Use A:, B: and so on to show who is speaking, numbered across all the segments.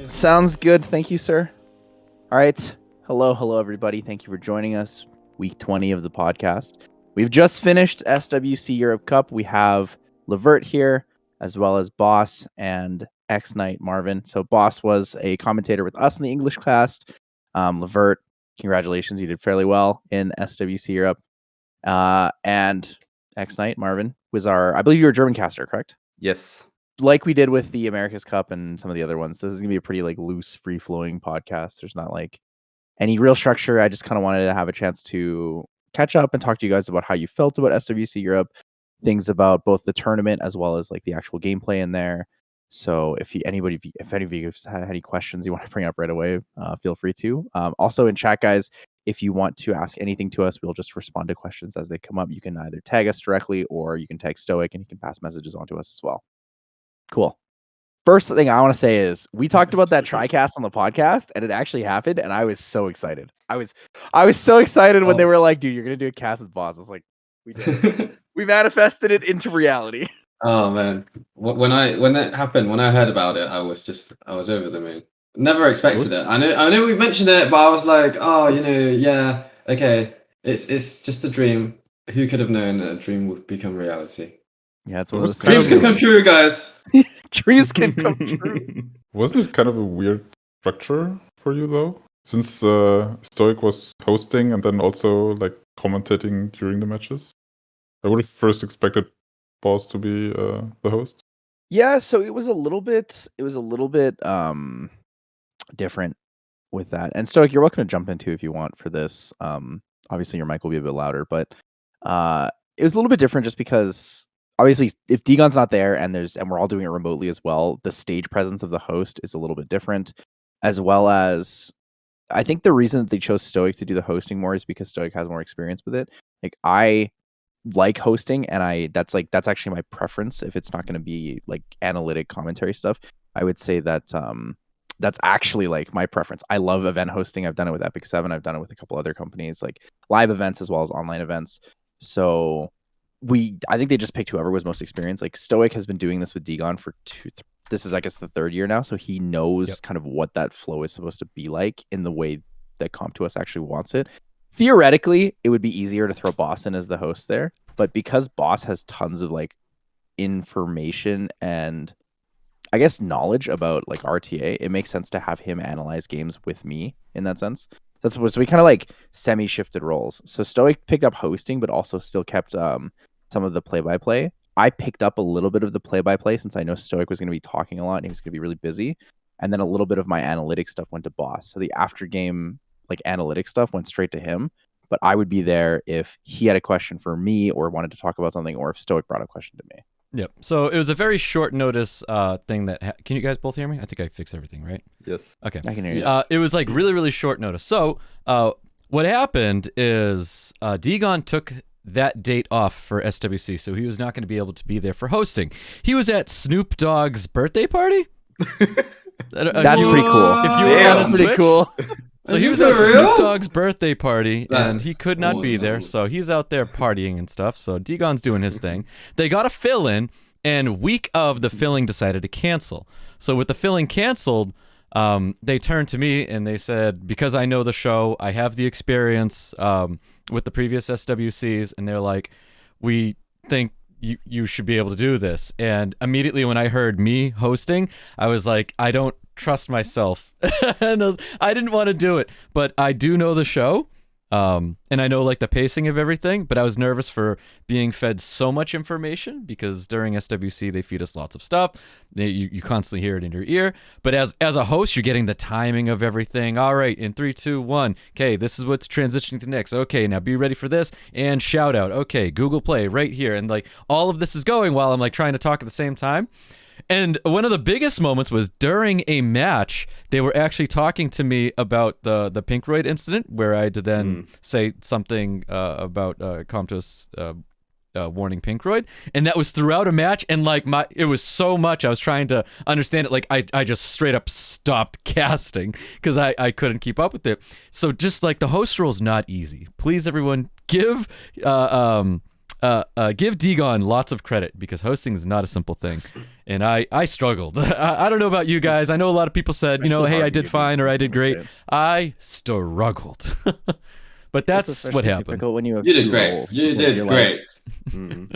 A: Sounds good. Thank you, sir. All right. Hello, everybody. Thank you for joining us. Week 20 of the podcast. We've just finished SWC Europe Cup. We have Levert here, as well as Boss and X-Knight Marvin. So Boss was a commentator with us in the English class. Levert, congratulations. You did fairly well in SWC Europe. And X-Knight Marvin was I believe you were a German caster, correct?
B: Yes.
A: Like we did with the America's Cup and some of the other ones, this is going to be a pretty loose, free-flowing podcast. There's not any real structure. I just kind of wanted to have a chance to catch up and talk to you guys about how you felt about SWC Europe, things about both the tournament as well as the actual gameplay in there. So if any of you have had any questions you want to bring up right away, feel free to. Also in chat, guys, if you want to ask anything to us, we'll just respond to questions as they come up. You can either tag us directly or you can tag Stoic and you can pass messages on to us as well. Cool. First thing I want to say is we talked about that Tricast on the podcast and it actually happened and I was so excited. I was so excited when they were like, dude, you're going to do a cast with Boss. I was like, we did it. We manifested it into reality.
C: Oh man. When that happened, when I heard about it, I was over the moon. Never expected it. I know we mentioned it, but I was like, oh, yeah, okay. It's just a dream. Who could have known that a dream would become reality?
A: Yeah, it's one of those
C: dreams can come true, guys.
A: Dreams can come true.
D: Wasn't it kind of a weird structure for you though? Since Stoic was hosting and then also commentating during the matches? I would have first expected Boss to be the host.
A: Yeah, so it was a little bit different with that. And Stoic, you're welcome to jump into if you want for this. Obviously your mic will be a bit louder, but it was a little bit different just because obviously if Degon's not there and we're all doing it remotely as well, the stage presence of the host is a little bit different, as well as I think the reason that they chose Stoic to do the hosting more is because Stoic has more experience with it. I like hosting and that's actually my preference. If it's not going to be analytic commentary stuff, I would say that that's actually my preference. I love event hosting. I've done it with Epic 7. I've done it with a couple other companies, live events as well as online events. So I think they just picked whoever was most experienced. Stoic has been doing this with Degon for this is I guess the third year now, so he knows kind of what that flow is supposed to be like in the way that Comp2Us actually wants it. Theoretically, it would be easier to throw Boss in as the host there, but because Boss has tons of information and I guess knowledge about RTA, it makes sense to have him analyze games with me in that sense. So we kind of semi-shifted roles. So Stoic picked up hosting, but also still kept some of the play-by-play. I picked up a little bit of the play-by-play since I know Stoic was going to be talking a lot and he was going to be really busy. And then a little bit of my analytics stuff went to Boss. So the after-game analytics stuff went straight to him. But I would be there if he had a question for me or wanted to talk about something, or if Stoic brought a question to me.
E: Yep. So it was a very short notice thing that can you guys both hear me? I think I fixed everything, right?
B: Yes.
E: Okay.
A: I can hear you.
E: It was really, really short notice. So what happened is Degon took that date off for SWC, so he was not going to be able to be there for hosting. He was at Snoop Dogg's birthday party.
A: That's pretty cool.
E: If you were on
A: pretty
E: Twitch.
A: Cool.
E: So he was at Snoop Dogg's birthday party, and he could not be there, so he's out there partying and stuff. So Degon's doing his thing. They got a fill-in, and week of the filling decided to cancel. So with the filling canceled, they turned to me and they said, because I know the show, I have the experience with the previous SWCs, and they're like, we think you should be able to do this. And immediately when I heard me hosting, I was like, I don't trust myself. And I didn't want to do it, but I do know the show. And I know the pacing of everything, but I was nervous for being fed so much information because during SWC they feed us lots of stuff. You constantly hear it in your ear, but as a host you're getting the timing of everything. All right, in 3, 2, 1. Okay, this is what's transitioning to next. Okay, now be ready for this and shout out. Okay, Google Play right here, and all of this is going while I'm trying to talk at the same time. And one of the biggest moments was during a match, they were actually talking to me about the Pinkroid incident, where I had to then say something about Comp2Us warning Pinkroid. And that was throughout a match. And it was so much, I was trying to understand it. I just straight up stopped casting because I couldn't keep up with it. So just the host role is not easy. Please, everyone, give Degon lots of credit because hosting is not a simple thing. and I struggled. I don't know about you guys. I know a lot of people said, you know, hey, I did fine or I did great. I struggled. But that's what happened.
A: When you have
C: You did
A: two
C: great.
A: roles,
C: You
A: because
C: did great.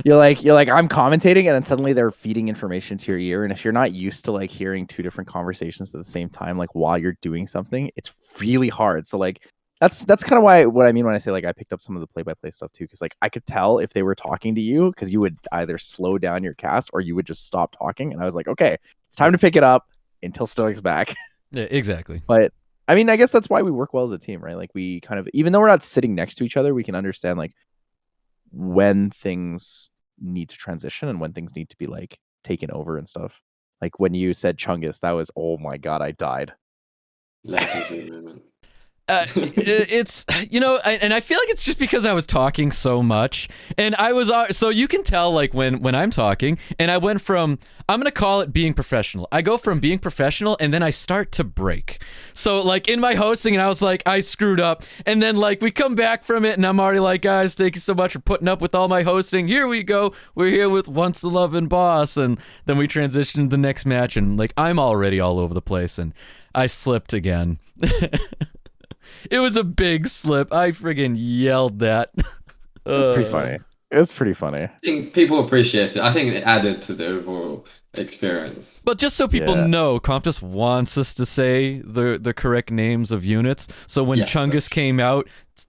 A: You're like I'm commentating, and then suddenly they're feeding information to your ear, and if you're not used to like hearing two different conversations at the same time, like while you're doing something, it's really hard. So like that's kind of what I mean when I say like I picked up some of the play-by-play stuff too, because like I could tell if they were talking to you, because you would either slow down your cast or you would just stop talking, and I was like, okay, it's time to pick it up until Stoic's back.
E: Yeah, exactly.
A: But I mean, I guess that's why we work well as a team, right? Like we kind of, even though we're not sitting next to each other, we can understand like when things need to transition and when things need to be like taken over and stuff. Like when you said Chungus, that was, oh my God, I died.
C: Legendary moment.
E: It's, you know, and I feel like it's just because I was talking so much, and I was, so you can tell like when I'm talking, and I went from, I'm gonna call it being professional. I go from being professional, and then I start to break. So like in my hosting, and I was like, I screwed up, and then like we come back from it, and I'm already like, guys, thank you so much for putting up with all my hosting. Here we go. We're here with OnceInLuv and Boss, and then we transition to the next match, and like I'm already all over the place, and I slipped again. It was a big slip. I friggin' yelled that.
A: It's pretty funny. It was pretty funny.
C: I think people appreciate it. I think it added to the overall experience.
E: But just so people know, Comp just wants us to say the correct names of units. So when Chungus came out,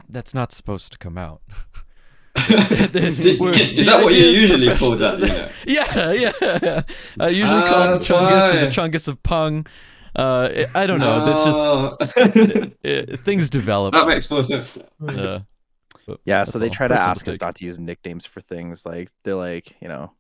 E: that's not supposed to come out.
C: Is that what you usually call that?
E: Yeah. I usually call him Chungus the Chungus of Pung. I don't know. That's just things develop.
C: That makes more sense.
A: So they try to ask us not to use nicknames for things. Like they're like, you know,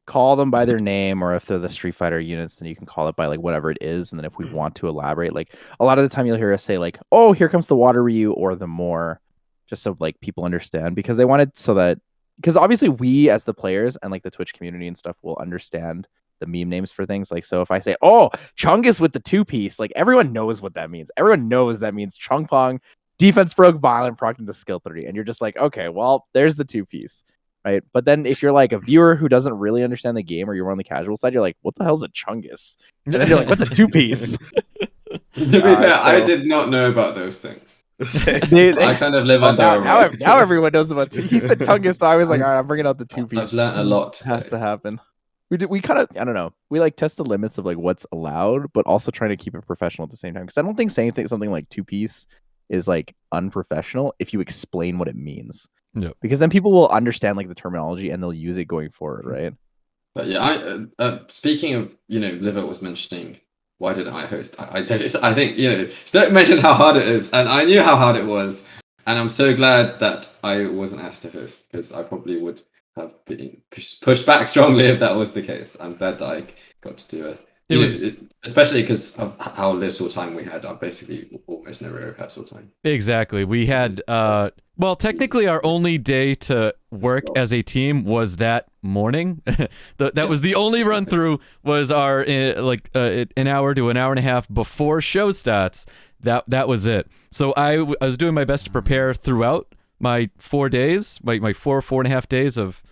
A: call them by their name, or if they're the Street Fighter units, then you can call it by like whatever it is. And then if we want to elaborate, like a lot of the time you'll hear us say like, oh, here comes the Water Ryu or the Moor, just so like people understand, because they wanted so that, because obviously we as the players and like the Twitch community and stuff will understand the meme names for things. Like, so if I say, oh, Chungus with the 2-piece, like everyone knows what that means. Everyone knows that means Chung Pong, defense broke, violent proc into skill 3. And you're just like, okay, well, there's the 2-piece, right? But then if you're like a viewer who doesn't really understand the game, or you're on the casual side, you're like, what the hell's a Chungus? And then you're like, what's a 2-piece?
C: To be fair, I did not know about those things. I kind of live under a rock.
A: Now everyone knows about he said Chungus, so I was like, all right, I'm bringing out the 2-piece.
C: I've learned a lot.
A: It has to happen. We kind of, I don't know, we like test the limits of like what's allowed, but also trying to keep it professional at the same time, because I don't think saying something like 2-piece is like unprofessional if you explain what it means.
E: No,
A: because then people will understand like the terminology and they'll use it going forward, right?
C: But yeah, I speaking of, you know, Liver was mentioning why didn't I host? I did it. I think, you know, Stoic mentioned how hard it is, and I knew how hard it was, and I'm so glad that I wasn't asked to host, because I probably would have been pushed back strongly if that was the case. I'm glad that I got to do it. Especially because of how little time we had. I basically almost never had full time.
E: Exactly. We had, well, technically our only day to work as a team was that morning. That was the only run through, was our an hour to an hour and a half before show starts. That was it. So I was doing my best to prepare throughout my 4 days, my 4.5 days of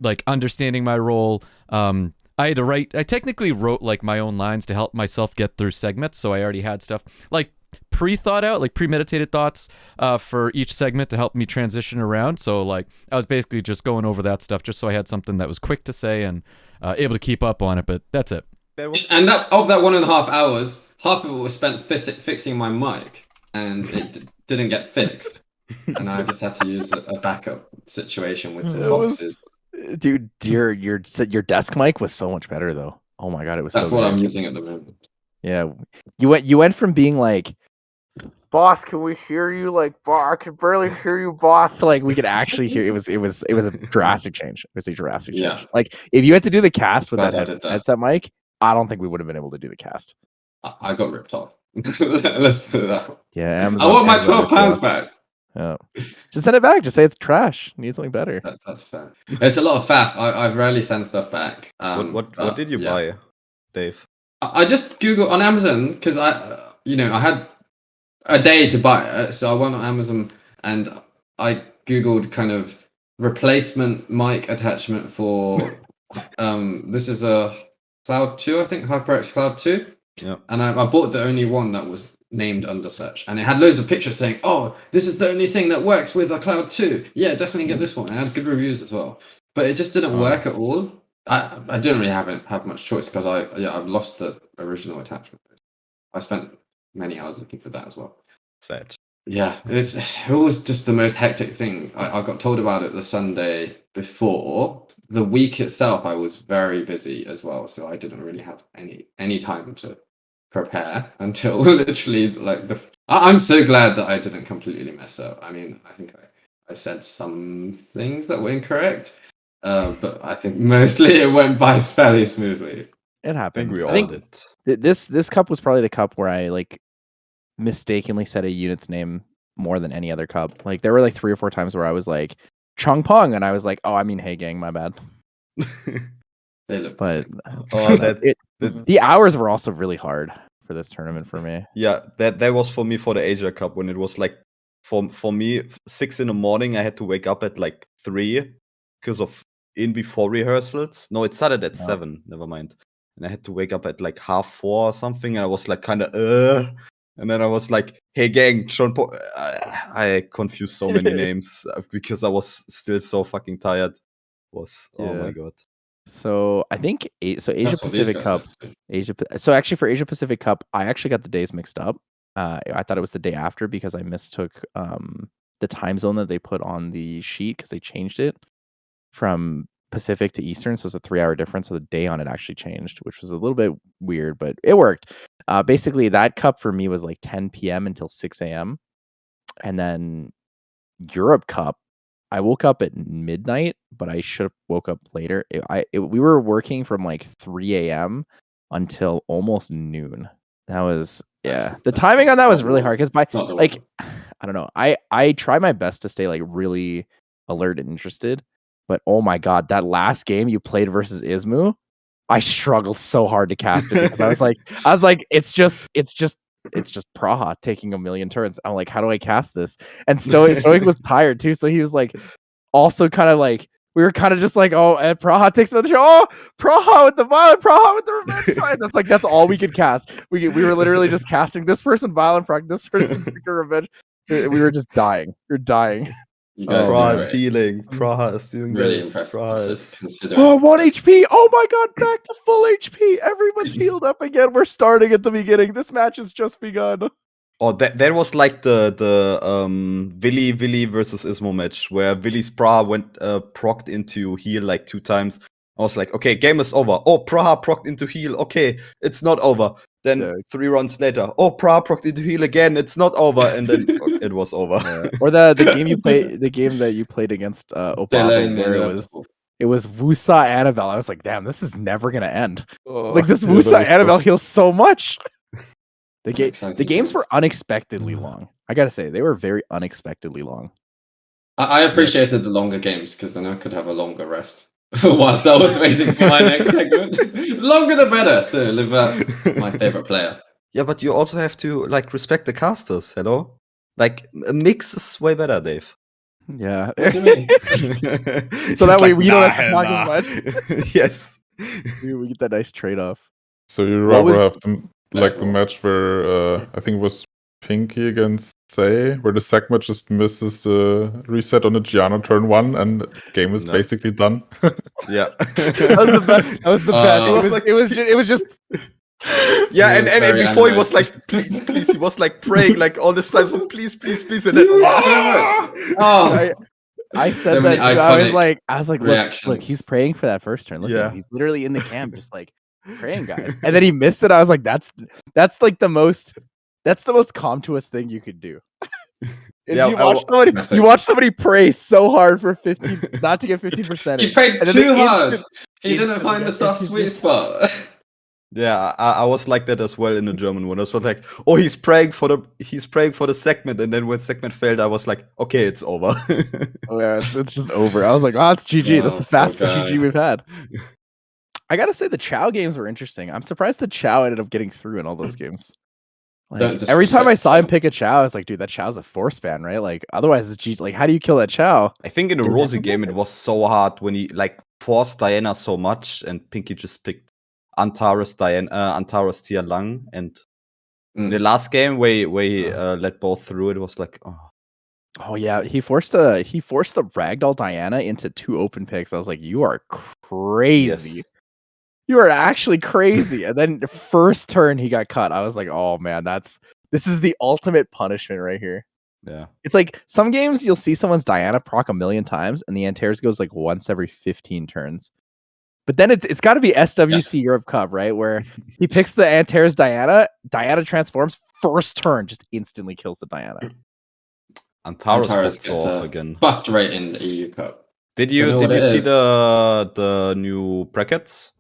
E: like understanding my role. I technically wrote like my own lines to help myself get through segments, so I already had stuff like pre-thought out, like premeditated thoughts for each segment to help me transition around. So like I was basically just going over that stuff just so I had something that was quick to say and able to keep up on it, but that's it.
C: And of that 1.5 hours, half of it was spent fixing my mic, and it didn't get fixed. And I just had to use a backup situation with some boxes.
A: Dude, your desk mic was so much better though. Oh my god, it was.
C: That's
A: so
C: what
A: good.
C: I'm using at the moment.
A: Yeah, you went from being like, boss, can we hear you? Like, I can barely hear you, boss. So like we could actually hear. It was a drastic change. It was a drastic change.
C: Yeah.
A: Like if you had to do the cast with
C: Glad
A: that headset mic, I don't think we would have been able to do the cast.
C: I got ripped off. Let's put it that way.
A: Yeah,
C: I want my £12 back.
A: Yeah. Just send it back. Just say it's trash. You need something better.
C: That's fair. It's a lot of faff. I rarely send stuff back.
B: What did you buy, Dave?
C: I just Googled on Amazon because I had a day to buy it, so I went on Amazon and I Googled kind of replacement mic attachment for This is a Cloud 2, I think, HyperX Cloud 2.
B: Yeah.
C: And I bought the only one that was named under search. And it had loads of pictures saying, oh, this is the only thing that works with a Cloud 2. Yeah, definitely get this one. And it had good reviews as well. But it just didn't work at all. I didn't really have much choice because I've lost the original attachment. I spent many hours looking for that as well.
B: Sad.
C: Yeah, it was just the most hectic thing. I got told about it the Sunday before. The week itself, I was very busy as well, so I didn't really have any time to prepare until literally like I'm so glad that I didn't completely mess up. I mean, I think I said some things that were incorrect, but I think mostly it went by fairly smoothly.
A: It happens.
B: I think
A: this cup was probably the cup where I like mistakenly said a unit's name more than any other cup. Like there were like 3 or 4 times where I was like Chung Pong, and I was like, oh, I mean, hey gang, my bad.
C: They look
A: But
B: the
A: hours were also really hard for this tournament for me.
B: Yeah, that was for me for the Asia Cup when it was like for me 6 in the morning. I had to wake up at like 3 because of before rehearsals. No, it started at 7. Never mind. And I had to wake up at like 3:30 or something, and I was like kind of and then I was like, hey gang, I confused so many names because I was still so fucking tired. Oh my god.
A: So I think Asia Pacific Cup, So actually for Asia Pacific Cup, I actually got the days mixed up. I thought it was the day after because I mistook the time zone that they put on the sheet because they changed it from Pacific to Eastern, so it's a 3-hour difference. So the day on it actually changed, which was a little bit weird, but it worked. Basically, that cup for me was like 10 p.m. until 6 a.m. And then Europe Cup, I woke up at midnight, but I should have woke up later. We were working from like 3 a.m. until almost noon. That was the timing on that was really hard because I don't know. I try my best to stay like really alert and interested. But oh my god, that last game you played versus Ismu, I struggled so hard to cast it because I was like, it's just Praha taking a million turns. I'm like, how do I cast this? And Stoic was tired too, so he was like, also kind of like, we were kind of just like, oh, and Praha takes another show. Oh, Praha with the violent, Praha with the revenge card. That's all we could cast. We were literally just casting this person violent proc, this person revenge. We were just dying. You're dying.
B: Praha is healing. Praha is doing
C: really
B: this.
C: Praha
B: is
A: 1 HP. Oh my god, back to full HP. Everyone's healed up again. We're starting at the beginning. This match has just begun.
B: Oh, that was like the Willy versus Ismo match where Willy's Praha went procced into heal like 2 times. I was like, okay, game is over. Oh, Praha procced into heal. Okay, it's not over. Then 3 runs later, oh, Praha procced into heal again. It's not over, and then it was over.
A: Or the game that you played against Obama, where it was Wusa Annabelle. I was like, damn, this is never gonna end. It's like this Wusa Annabelle heals so much. The games were unexpectedly long. I gotta say, they were very unexpectedly long.
C: I appreciated the longer games because then I could have a longer rest whilst I was waiting for my next segment. Longer the better. So live my favorite player.
B: Yeah, but you also have to like respect the casters. Hello, like a mix is way better, Dave.
A: Yeah.
C: What do you mean?
A: So that way we don't have to talk as much.
B: Yes.
A: We get that nice trade off.
D: So you rather have the match where I think it was Pinky against Zay, where the segment just misses the reset on the Gianna turn 1 and the game is basically done.
B: Yeah.
A: That was the best. It was just
B: yeah, and before he was like, please, he was like praying like all this time, so please, and then
A: I said that too. I was like, look, he's praying for that first turn. Look at him. He's literally in the camp, just like praying, guys. And then he missed it. I was like, that's like the most Comtuous thing you could do. You watch somebody pray so hard for 15, not to get 15%.
C: He prayed too hard. He didn't find the soft sweet spot.
B: Yeah, I was like that as well in the German one. I was like, oh, he's praying for the segment, and then when segment failed, I was like, okay, it's over.
A: Oh yeah, it's just over. I was like, oh, it's GG. That's the fastest GG we've had. I gotta say the Chow games were interesting. I'm surprised the Chow ended up getting through in all those games. Like, every time I saw him pick a Chow, I was like, dude, that Chow's a force ban, right? Like, otherwise it's GG. Like, how do you kill that Chow?
B: I think in the Rosie game, it was so hard when he like forced Diana so much, and Pinky just picked Antares Tian Lang, and in the last game where he let both through, it was like,
A: Oh yeah, he forced the Ragdoll Diana into 2 open picks. I was like, you are crazy.
B: yes.
A: You are actually crazy. And then the first turn he got cut. I was like, oh man, this is the ultimate punishment right here.
B: Yeah.
A: It's like some games you'll see someone's Diana proc a million times, and the Antares goes like once every 15 turns. But then it's got to be SWC Europe Cup, right? Where he picks the Antares Diana transforms first turn, just instantly kills the Diana.
B: Antares
C: Antares
B: pops
C: gets
B: off again.
C: buffed right in the EU Cup.
B: Did you see the new brackets?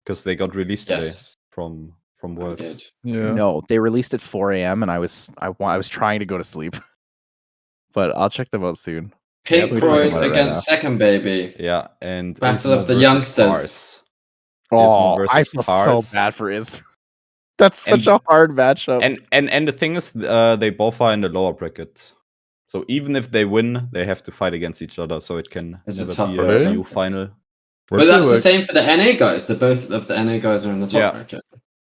B: Because they got released today from Worlds.
D: Yeah.
A: No, they released at 4 a.m. and I was trying to go to sleep. But I'll check them out soon.
C: Pinkroyd against Second Baby.
B: Yeah, and
C: Battle
B: Ismo
C: of the
B: versus
C: Youngsters.
B: Tars.
A: Oh, I
B: versus
A: feel
B: Tars.
A: so bad for Ismo. That's such a hard matchup.
B: And the thing is, they both are in the lower bracket. So even if they win, they have to fight against each other. So it can never be a EU final.
C: But that's the same for the NA guys. Both of the NA guys are in the top bracket.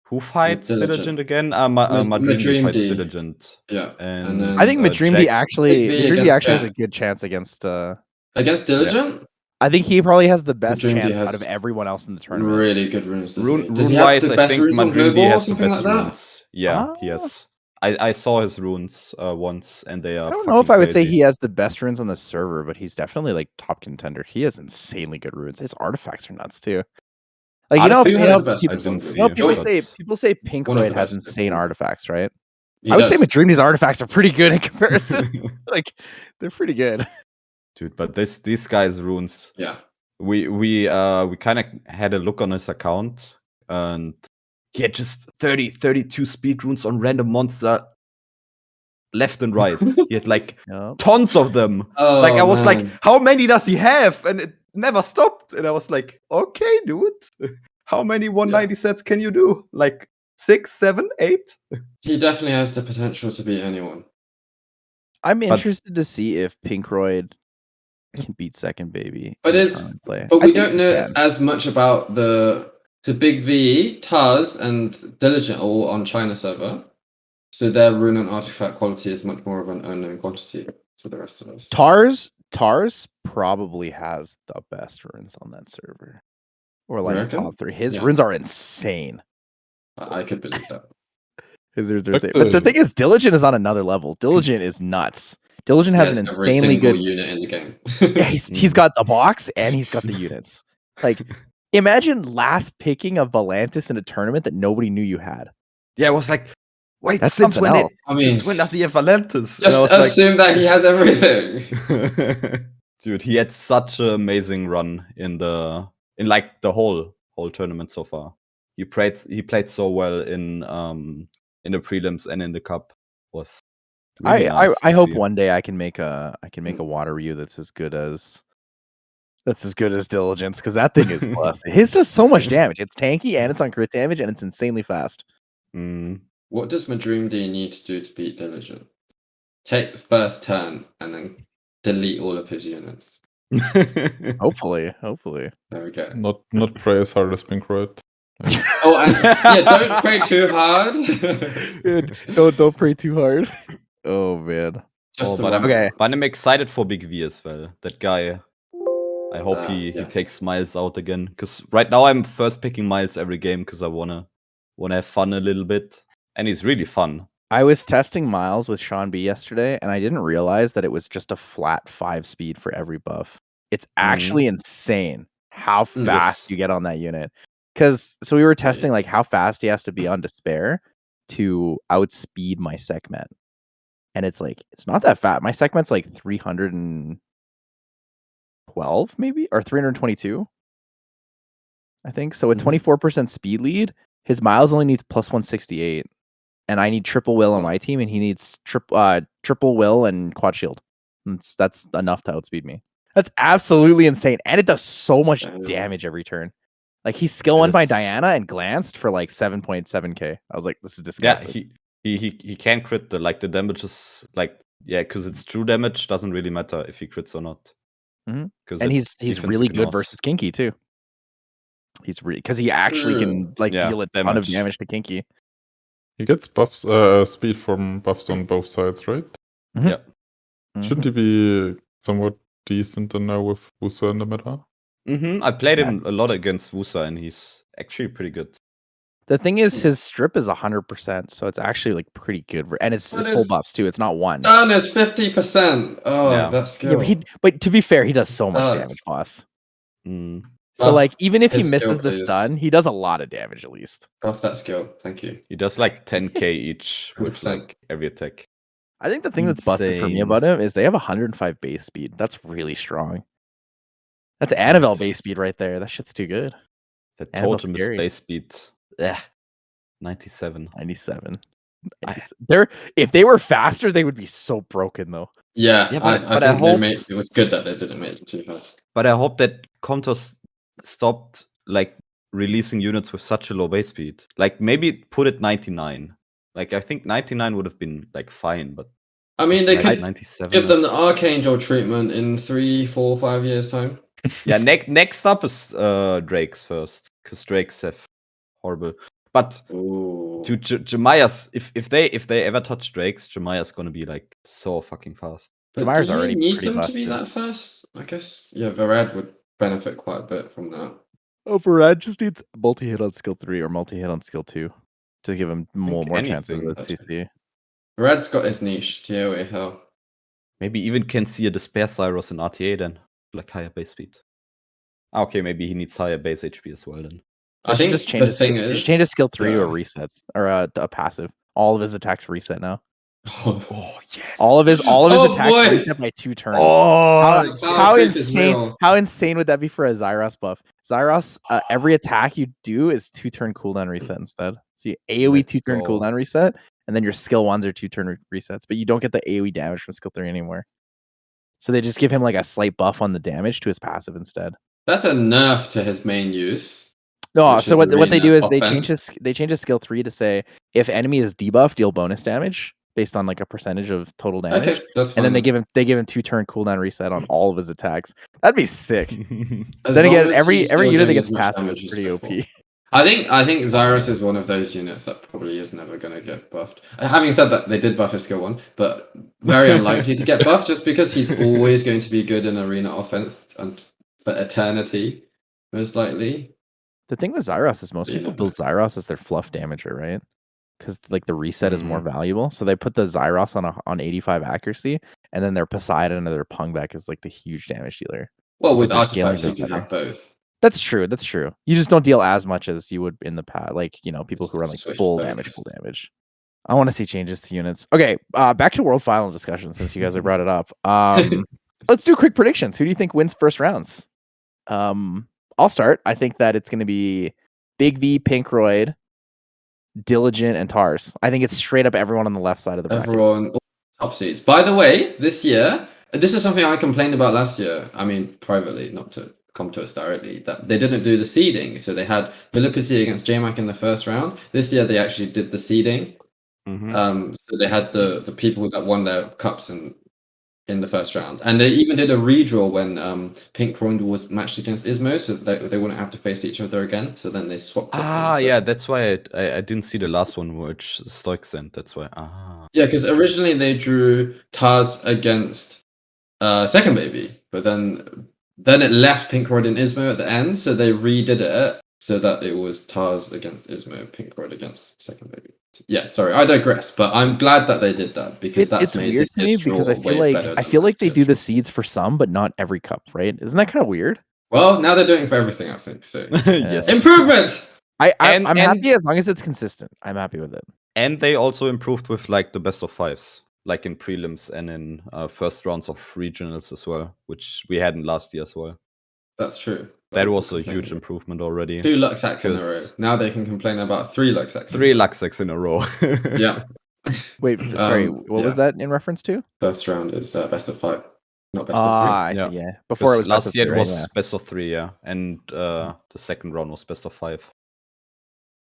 B: Who fights Diligent again? Madream fights Diligent.
C: Yeah,
B: and
A: I think Madream actually has a good chance against
C: Diligent.
B: Yeah.
A: I think he probably has the best chance out of everyone else in the tournament.
C: Really good runes.
B: Rune-wise, I think Madream has the best runes. Yeah, he has. I saw his runes once, and they are.
A: I don't know if I would say he has the best runes on the server, but he's definitely like top contender. He has insanely good runes. His artifacts are nuts too. Like people say Pinkroyd has insane artifacts, right? I would say Madream's artifacts are pretty good in comparison. Like they're pretty good.
B: Dude, but these guys' runes.
C: Yeah.
B: We kind of had a look on his account, and he had just 32 speed runes on random monster left and right. He had like tons of them. Like I was like, how many does he have? And it never stopped. And I was like, okay, dude. How many 190 sets can you do? Like 6, 7, 8?
C: He definitely has the potential to beat anyone.
A: I'm interested to see if Pinkroyd can beat Second Baby.
C: But we don't know as much about the Big V, Tars, and Diligent all on China server. So their rune and artifact quality is much more of an unknown quantity to the rest of us.
A: Tars probably has the best runes on that server. Or like top 3. His runes are insane.
C: I could believe that.
A: His runes are insane. But the thing is, Diligent is on another level. Diligent is nuts. Diligent has an insanely good
C: unit in the game.
A: Yeah, he's got the box and he's got the units. Like, imagine last picking a Volantis in a tournament that nobody knew you had.
B: Yeah, it was like, wait,
A: that's
B: since when?
A: Since
B: when does he have Volantis?
C: Just assume that he has everything.
B: Dude, he had such an amazing run in the whole tournament so far. He played so well in the prelims and in the cup. Was really nice
A: I hope one day I can make a water review that's as good as Diligence, because that thing is busted. His does so much damage. It's tanky and it's on crit damage and it's insanely fast.
C: What does Madream D need to do to beat Diligent? Take the first turn and then delete all of his units.
A: Hopefully.
C: There we go.
D: Not pray as hard as Pinkroyd.
C: Oh, and don't pray too hard.
A: Don't pray too hard. Oh man.
B: But I'm excited for Big V as well. That guy. I hope he takes Miles out again. Because right now I'm first picking Miles every game because I wanna have fun a little bit. And he's really fun.
A: I was testing Miles with Sean B yesterday, and I didn't realize that it was just a flat 5 speed for every buff. It's actually insane how fast you get on that unit. So we were testing like how fast he has to be on Despair to outspeed my Sekhmet. And it's like, it's not that fast. My Sekhmet's like 312 maybe, or 322. I think. So at 24% speed lead, his Miles only needs plus 168. And I need triple will on my team, and he needs triple will and quad shield. That's enough to outspeed me. That's absolutely insane. And it does so much damage every turn. Like, he skill 1 by Diana and glanced for like 7.7k. I was like, this is disgusting.
B: Yeah, he can crit. The damage is like, because it's true damage. Doesn't really matter if he crits or not.
A: And he's really good versus Kinky too. He's because he actually can like
B: Yeah,
A: deal a ton of damage to Kinky.
D: He gets buffs, speed from buffs on both sides, right?
A: Mhm.
B: Yeah.
D: Shouldn't he be somewhat decent now with Wusa in the meta?
B: I played
A: Yes.
B: him a lot against Wusa, and he's actually pretty good.
A: The thing is, his strip is 100%, so it's actually like pretty good, and it's full buffs too. It's not one.
C: Stun is 50%. Oh,
B: Yeah.
C: that's
A: Yeah,
C: good.
A: but to be fair, he does so much damage, boss.
B: Mm.
A: So
C: Buff
A: like, even if he
C: his
A: misses
C: skill,
A: the
C: please.
A: stun, he does a lot of damage at least.
C: Buff that skill. Thank you.
B: He does like 10k each with
C: 100%.
B: like every attack.
A: I think the thing that's busted for me
B: Insane.
A: about him is they have 105 base speed. That's really strong. That's Annabelle base speed right there. That shit's too good.
B: The
A: Annabelle's
B: totem is
A: scary.
B: base speed. 97.
A: 97. If they were faster, they would be so broken though.
C: Yeah,
B: Yeah,
C: I
B: but I
C: think
B: hoped
C: it was good that they didn't make it too fast.
B: But I hope that Contos stopped like releasing units with such a low base speed. Like maybe put it 99. Like I think 99 would have been like fine, but
C: I mean, they
B: like
C: could
B: 97
C: give them the
B: is-
C: Archangel treatment in 3, 4, 5 years time.
B: Yeah, next up is Drake's first, because Drake's have horrible. But
C: Ooh.
B: to Jemiah's, if they ever touch Drake's, Jemiah's gonna be like so fucking fast.
C: But
A: Demir's
C: do you
A: already
C: need
A: pretty
C: them to be
A: busted.
C: that fast? I guess, yeah, Varad would benefit quite a bit from that.
A: Override just needs multi-hit on skill 3 or multi-hit on skill 2 to give him more chances
B: anything.
A: at CC.
C: Varad's got his niche, TOA hell.
B: Maybe even can see a Despair Zaiross in RTA then, like higher base speed. Okay, maybe he needs higher base HP as well then.
C: I think
A: just
C: the
A: change his
C: thing
A: skill,
C: is,
A: just change his skill 3 to a
C: yeah.
A: reset or a passive. All of his attacks reset now.
B: Oh yes.
A: All of his
C: Oh,
A: attacks
C: boy.
A: reset by 2 turns.
B: Oh,
A: How
C: creep is
A: insane!
C: real.
A: How insane would that be for a Zaiross buff? Zaiross, every attack you do is 2-turn cooldown reset instead. So you AOE
B: Let's
A: 2-turn
B: go.
A: cooldown reset, and then your skill 1s are 2-turn resets, but you don't get the AOE damage from skill 3 anymore. So they just give him like a slight buff on the damage to his passive instead.
C: That's a nerf to his main use.
A: No,
C: which
A: so
C: is
A: what they do
C: arena
A: is they change
C: offense.
A: his skill 3 to say if enemy is debuffed, deal bonus damage based on like a percentage of total damage.
C: Okay, that's fine.
A: And then they give him 2-turn cooldown reset on all of his attacks. That'd be sick.
C: As
A: Then
C: long
A: again,
C: as
A: every
C: he's still
A: unit that
C: doing
A: gets
C: as much
A: passive
C: damage
A: is
C: as
A: pretty OP.
C: before. I think Zaiross is one of those units that probably is never going to get buffed. Having said that, they did buff his skill 1, but very unlikely to get buffed just because he's always going to be good in arena offense and for eternity, most likely.
A: The thing with Zaiross is most
C: You
A: people
C: never-
A: build Zaiross as their fluff damager, right? Because like the reset is more valuable, so they put the Zaiross on 85 accuracy, and then their Poseidon or their Pungback is like the huge damage dealer.
C: Well,
A: Because
C: with
A: their scaling
C: artifacts, you
A: is
C: can
A: better.
C: have both.
A: That's true. That's true. You just don't deal as much as you would in the past. Like people who run like
C: Switch
A: full
C: focus.
A: damage. I want to see changes to units. Okay, back to World Final discussion since you guys have brought it up. Let's do quick predictions. Who do you think wins first rounds? I'll start. I think that it's going to be Big V, Pinkroid, Diligent, and Tars. I think it's straight up everyone on the left side of the bracket.
C: Everyone, all top seeds. By the way, this year, this is something I complained about last year. I mean, privately, not to come to us directly, that they didn't do the seeding. So they had Velajuel against JMac in the first round. This year, they actually did the seeding. So they had the people that won their cups in the first round, and they even did a redraw when Pinkroid was matched against Ismo, so they wouldn't have to face each other again. So then they swapped it.
B: Yeah, that's why I didn't see the last one which Stoic sent. That's why.
C: Yeah, because originally they drew Taz against Second Baby, but then it left Pinkroid and Ismo at the end, so they redid it so that it was Taz against Ismo, Pinkroid against Second Baby. Yeah, sorry, I digress, but I'm glad that they did that because
A: It's weird to me because I feel like they do the seeds for some, but not every cup, right? Isn't that kind of weird?
C: Well, now they're doing it for everything, I think. So
B: Yes.
C: improvement.
A: I'm happy as long as it's consistent. I'm happy with it.
B: And they also improved with like the best of fives, like in prelims and in first rounds of regionals as well, which we had in last year as well.
C: That's true.
B: That was a huge improvement already.
C: 2 luck sacks in a row.
B: Because-
C: Now they can complain about 3 luck sacks.
B: 3 Luxex in a row.
C: Yeah.
A: Wait, sorry, what was that in reference to?
C: First round is best of 5, not best of 3.
A: I see. Yeah, before it was
B: last
A: best of
B: year
A: three,
B: it
A: right?
B: was best of 3, yeah, and the second round was best of 5.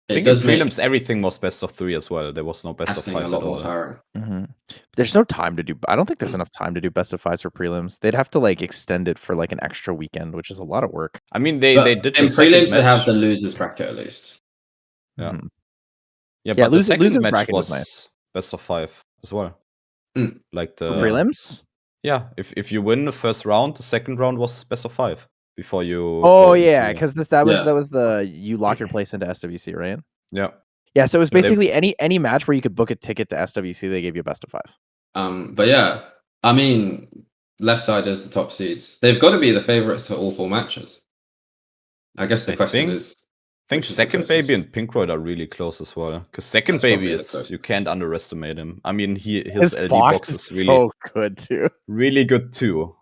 B: I think in prelims everything was best of 3 as well. There was no best of 5
C: a lot
B: at
C: more
B: all.
C: tiring.
A: There's no time to do. I don't think there's enough time to do best of 5s for prelims. They'd have to like extend it for like an extra weekend, which is a lot of work.
B: I mean, they did
C: in
B: the second
C: prelims. They have
B: match.
C: the losers bracket at least.
B: Yeah.
A: Mhm.
B: Yeah,
A: Yeah,
B: but the second
A: losers
B: match
A: bracket
B: was
A: was nice.
B: best of 5 as well. Like the
A: Prelims?
B: Yeah, if you win the first round, the second round was best of 5 before you.
A: Oh yeah, because that was the you lock your place into SWC, right?
B: Yeah.
A: Yeah, so it was basically any match where you could book a ticket to SWC, they gave you a best of 5.
C: But yeah, I mean, left side is the top seeds. They've got to be the favorites to all 4 matches. I guess the question is.
B: I think Second Baby and Pinkroyd are really close as well. Because Second Baby is, you can't underestimate him. I mean, his LD box is really
A: so good too.
B: Really good too.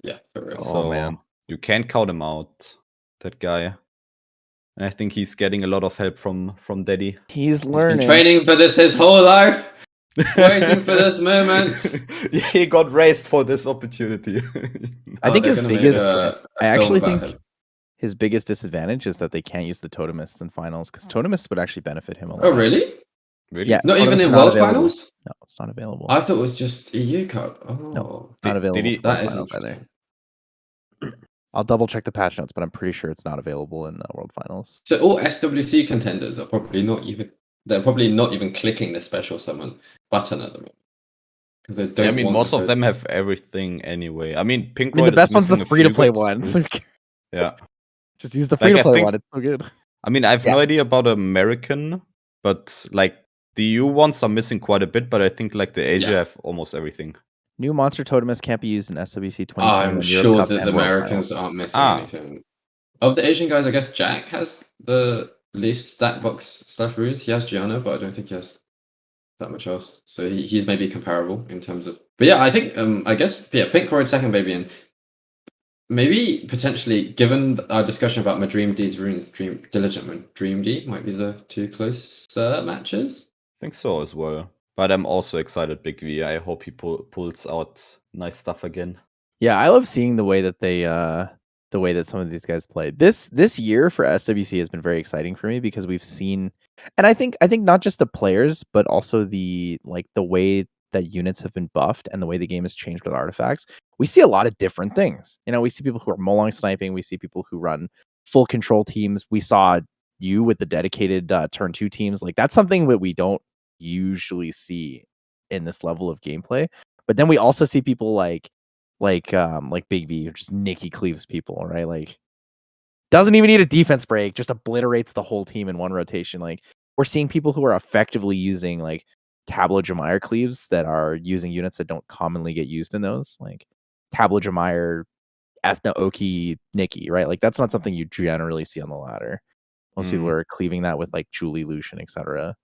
C: Yeah, for real.
B: So man, you can't count him out, that guy. And I think he's getting a lot of help from Daddy.
A: He's learning.
C: He's been training for this his whole life. Waiting for this moment.
B: Yeah, he got raised for this opportunity.
A: I think his biggest. I actually think his biggest disadvantage is that they can't use the Totemists in finals because Totemists would actually benefit him a lot.
C: Oh really?
B: Really?
A: Yeah.
C: Not even in World Finals?
A: No, it's not available.
C: I thought it was just EU Cup. Oh,
A: no, not available.
C: That is interesting.
A: I'll double check the patch notes, but I'm pretty sure it's not available in World Finals.
C: So all SWC contenders are probably not even clicking the special summon button at the moment because they don't.
B: Yeah, I mean, most of them have everything anyway. I mean, Pinkroyd.
A: The best one's the free-to-play one.
B: Yeah,
A: just use the free-to-play one. It's so good.
B: I mean, I have no idea about American, but like the EU ones are missing quite a bit. But I think like the Asia have almost everything.
A: New monster totems can't be used in SWC 2020.
C: I'm sure that the Americans aren't missing anything. Of the Asian guys, I guess Jack has the least stat box / runes. He has Gianna, but I don't think he has that much else. So he's maybe comparable in terms of. But yeah, I think I guess Pinkroyd, Second Baby, and maybe potentially, given our discussion about Madream D's runes, Diligent and Dream D might be the 2 closer matches.
B: I think so as well. But I'm also excited, Big V. I hope he pulls out nice stuff again.
A: Yeah, I love seeing the way that the way that some of these guys play. This year for SWC has been very exciting for me because we've seen, and I think not just the players, but also the way that units have been buffed and the way the game has changed with artifacts. We see a lot of different things. You know, we see people who are Molong sniping. We see people who run full control teams. We saw you with the dedicated turn 2 teams. Like that's something that we don't usually see in this level of gameplay. But then we also see people like Big V who just Nikki cleaves people, right? Like doesn't even need a defense break, just obliterates the whole team in one rotation. Like we're seeing people who are effectively using like Tableau Jamire cleaves that are using units that don't commonly get used in those, like Tableau Jamire, Ethna Oki, Nikki, right? Like that's not something you generally see on the ladder. Most people are cleaving that with like Julie, Lucian, etc.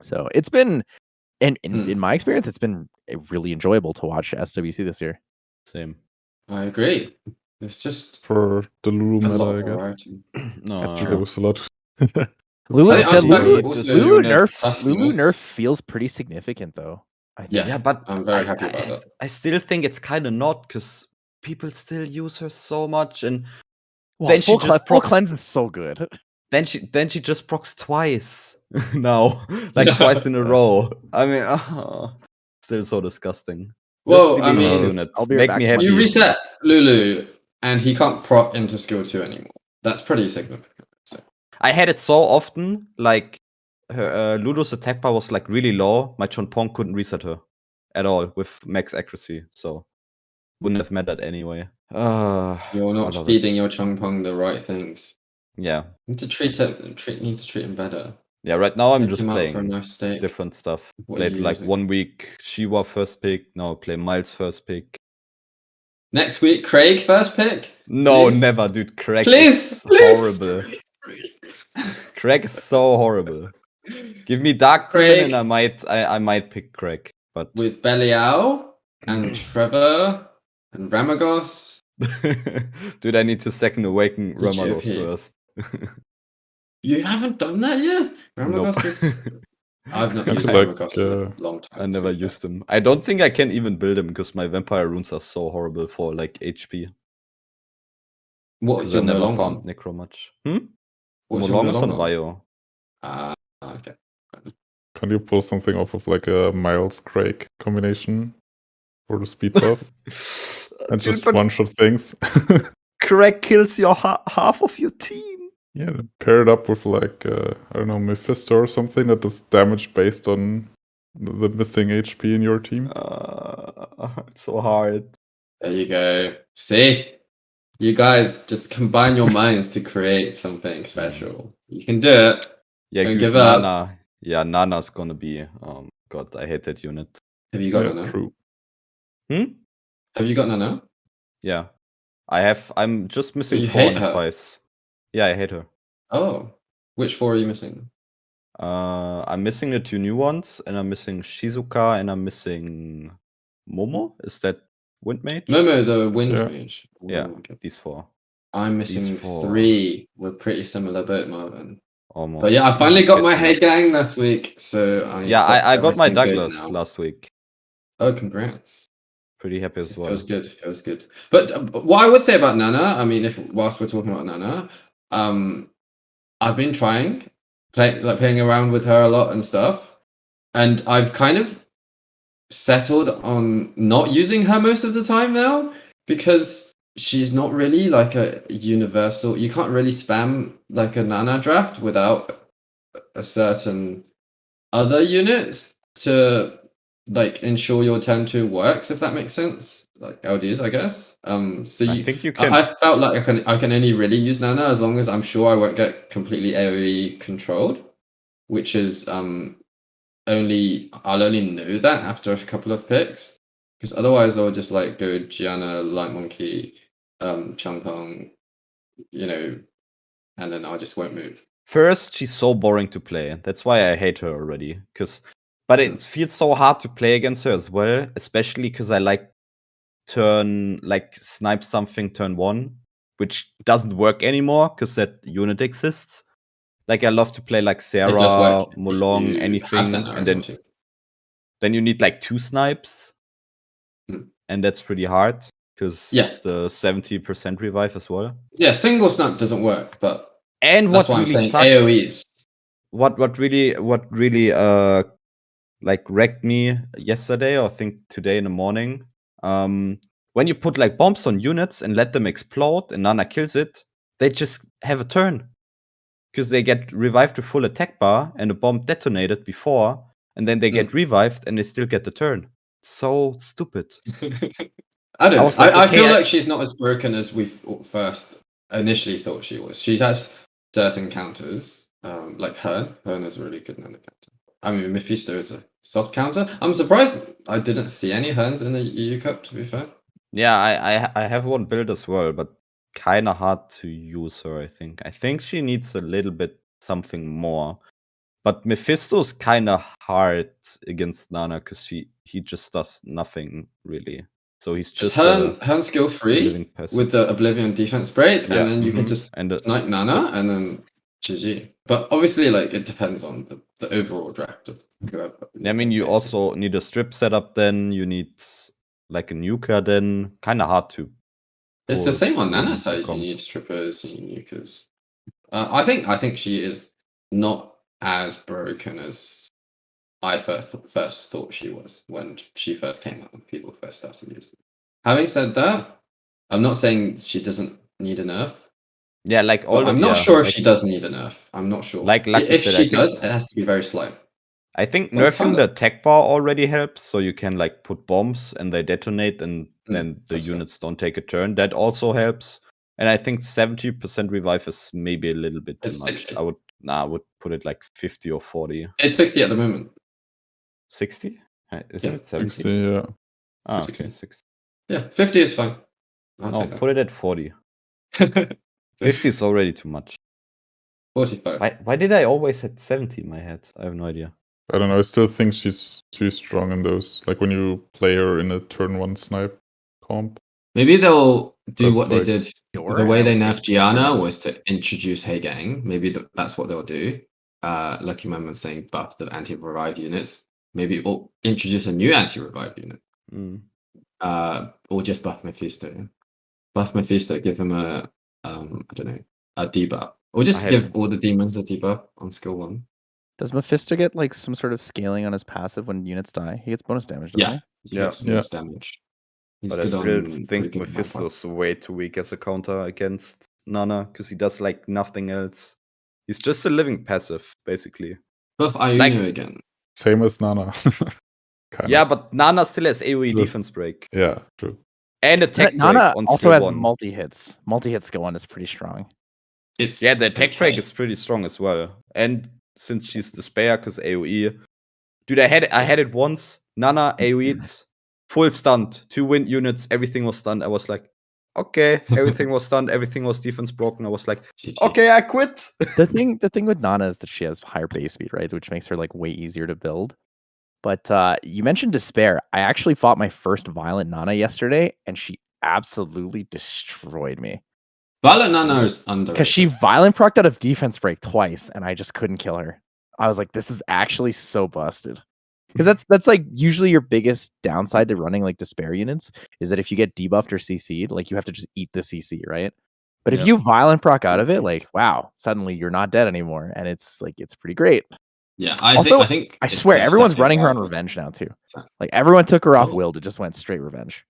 A: So it's been, in my experience, it's been really enjoyable to watch SWC this year.
B: Same.
C: I agree. It's just
D: for the Lulu meta, I guess.
B: No,
A: that's true.
D: There was a lot.
A: Lulu Nerf feels pretty significant, though. I think.
B: Yeah, but
C: I'm very happy about that.
B: I still think it's kind of not because people still use her so much, and
A: then full cleanse is so good.
B: Then she just procs twice now, like twice in a row. I mean, still so disgusting.
C: Well, I mean,
A: I'll be right back.
C: You reset Lulu, and he can't proc into skill 2 anymore. That's pretty significant. So.
B: I had it so often, like Lulu's attack power was like really low. My Chonpong couldn't reset her at all with max accuracy, so wouldn't have mattered anyway.
C: You're not feeding your Chonpong the right things.
B: Yeah,
C: need to treat him better.
B: Yeah, right now I'm
C: Take
B: just
C: him out
B: playing
C: for a nice steak.
B: different stuff.
C: What are
B: Played
C: you
B: like
C: using?
B: 1 week Shiwa first pick. Now I play Miles first pick.
C: Next week, Craig first pick.
B: No,
C: Please?
B: never, dude. Craig
C: Please,
B: is
C: please.
B: horrible. Craig is so horrible. Give me Dark
C: Craig.
B: Demon and I might pick Craig. But
C: With Belial and Trevor and Ramagos.
B: dude, I need to second awaken
C: DJP.
B: Ramagos first.
C: You haven't done that yet? Ramagos
B: Nope.
C: is. I've not
D: I
C: used
D: feel
C: Ramagos in a long time.
B: I never used him. I don't think I can even build him because my vampire runes are so horrible for like HP.
C: What
B: Because
C: is
B: I
C: your
B: never
C: long
B: found
C: one?
B: Necro much. Molong is on Bio.
C: Okay.
D: Can you pull something off of like a Miles Craig combination for the speed buff? And
B: Dude,
D: just
B: but
D: one-shot things?
B: Craig kills your half of your team.
D: Yeah, pair it up with like, I don't know, Mephisto or something that does damage based on the missing HP in your team.
B: It's so hard.
C: There you go. See? You guys just combine your minds to create something special. You can do it.
B: Yeah,
C: Don't
B: good.
C: give up.
B: Nana. Yeah, Nana's gonna be. God, I hate that unit.
C: Have you got
D: Yeah,
C: Nana?
D: true.
C: Have you got Nana?
B: Yeah, I'm just missing
C: you
B: 4
C: hate
B: and
C: her?
B: 5s. Yeah, I hate her.
C: Oh. Which 4 are you missing?
B: I'm missing the 2 new ones, and I'm missing Shizuka, and I'm missing Momo. Is that Wind Mage?
C: Momo, the Wind
D: Yeah.
C: Mage.
B: Yeah,
C: Okay.
B: these 4.
C: I'm missing
B: 4.
C: 3. We're pretty similar boat, Marvin.
B: Almost.
C: But yeah, I finally got my
B: It's
C: head gang last week, so
B: I got my
C: everything good
B: Douglas
C: now.
B: last week.
C: Oh, congrats.
B: Pretty happy as well.
C: Feels good. Feels good. But what I would say about Nana, I mean, whilst we're talking about Nana, I've been playing around with her a lot and stuff, and I've kind of settled on not using her most of the time now because she's not really like a universal. You can't really spam like a Nana draft without a certain other units to like ensure your turn 2 works, if that makes sense. Like LDs, I guess. So
B: I think you can.
C: I felt like I can only really use Nana as long as I'm sure I won't get completely AoE controlled, which is I'll only know that after a couple of picks, because otherwise they'll just like go Gianna, Light Monkey, Champong, and then I just won't move.
B: First, she's so boring to play. That's why I hate her already. But it feels so hard to play against her as well, especially because I snipe something turn 1, which doesn't work anymore because that unit exists. Like I love to play like Sarah, Molong, anything, and then you need like 2 snipes, and that's pretty hard because the 70% revive as well.
C: Yeah, single snipe doesn't work, but
B: what really sucks,
C: AoEs.
B: What really like wrecked me yesterday, or I think today in the morning, when you put like bombs on units and let them explode and Nana kills it, they just have a turn. Because they get revived to full attack bar and a bomb detonated before, and then they get revived and they still get the turn. It's so stupid.
C: I don't know.
B: Like,
C: I feel like she's not as broken as we first initially thought she was. She has certain counters, like Hern. Hern is a really good Nana counter. I mean, Mephisto is a soft counter. I'm surprised I didn't see any Herns in the EU Cup, to be fair.
B: Yeah, I have one build as well, but kind of hard to use her, I think. I think she needs a little bit something more. But Mephisto's kind of hard against Nana because he just does nothing, really. So he's just
C: Hern skill 3 with the Oblivion defense break, and then you can just snipe Nana, and then GG. But obviously, like, it depends on the overall draft of whoever.
B: I mean, you also need a strip setup then, you need like a nuker then. Kind of hard to...
C: It's the same on Nana side, you need strippers, you need nukers. I think she is not as broken as I first thought she was when she first came out and people first started using it. Having said that, I'm not saying she doesn't need a nerf.
B: Yeah, like
C: I'm not sure if she does need a nerf. I'm not sure.
B: Like
C: if she does, it has to be very slight.
B: I think nerfing the attack bar already helps, so you can like put bombs and they detonate, and then the units don't take a turn. That also helps. And I think 70% revive is maybe a little bit too much.
C: 60.
B: I would put it like 50 or 40.
C: It's 60 at the moment.
B: 60? Isn't it 70?
D: 60, yeah.
B: Ah, 60. 60.
C: Yeah, 50 is fine.
B: No, put it at 40. 50 is already too much.
C: 45.
B: Why did I always have 70 in my head? I have no idea.
D: I don't know. I still think she's too strong in those. Like when you play her in a turn 1 snipe comp.
C: Maybe they'll do
D: That's
C: what they
D: like-
C: did. The way they nerfed Gianna was to introduce Hey Gang. Maybe that's what they'll do. Lucky Man was saying buff the anti-revive units. Maybe or introduce a new anti-revive unit. Or just buff Mephisto. Buff Mephisto, give him a I don't know, a debuff. Or just
B: I had-
C: give all the demons a debuff on skill 1.
A: Does Mephisto get like some sort of scaling on his passive when units die? He gets bonus damage, doesn't
C: Yeah. He
B: Yeah.
C: gets most damage. He's
B: But I
C: good
B: still
C: on pretty
B: think
C: good Vampire.
B: Mephisto's way too weak as a counter against Nana because he does like nothing else. He's just a living passive, basically.
C: Buff Iono
B: Like-
C: again.
D: Same as Nana. Kinda.
B: Yeah, but Nana still has AoE
D: Just-
B: defense break
D: Yeah, true.
B: and attack
A: Nana
B: break on
A: also
B: skill
A: has
B: 1.
A: multi-hits. Multi-hit skill 1 is pretty strong.
C: It's
B: Yeah, the attack break
C: okay.
B: is pretty strong as well. And since she's the spare, because AoE. Dude, I had it once. Nana AoE'd, full stunned, 2 wind units, everything was stunned. I was like, okay, everything was stunned, everything was defense broken. I was like,
C: GG.
B: okay, I quit.
A: The thing with Nana is that she has higher base speed, right? Which makes her like way easier to build. But you mentioned despair. I actually fought my first violent Nana yesterday, and she absolutely destroyed me.
C: Violet Nana is under.
A: Because she violent procced out of defense break twice, and I just couldn't kill her. I was like, this is actually so busted. Because that's like usually your biggest downside to running like despair units is that if you get debuffed or CC'd, like you have to just eat the CC, right? But if
B: Yep.
A: you violent proc out of it, like wow, suddenly you're not dead anymore, and it's pretty great.
C: Yeah,
A: Also,
C: I think
A: I
C: it's
A: swear, everyone's
C: definitely
A: running her on
C: viable.
A: revenge now too.
C: So-
A: Like everyone took her off
C: Oh.
A: willed, it just went straight revenge.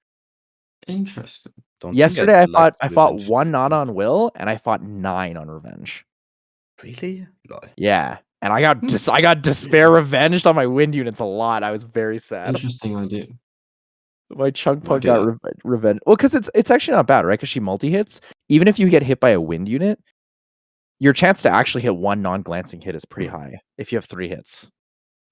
C: Interesting.
B: Don't think
A: Yesterday,
B: I'd
A: I
B: like
A: fought
B: revenge.
A: 1 Nana on will, and I fought 9 on revenge.
B: Really? Lol.
A: Yeah, and I got despair revenged on my wind units a lot. I was very sad.
C: Interesting idea.
A: My chunk
C: Why
A: pug
C: do
A: got
C: that?
A: revenge. Well, because it's actually not bad, right? Because she multi hits. Even if you get hit by a wind unit, your chance to actually hit 1 non-glancing hit is pretty high if you have 3 hits,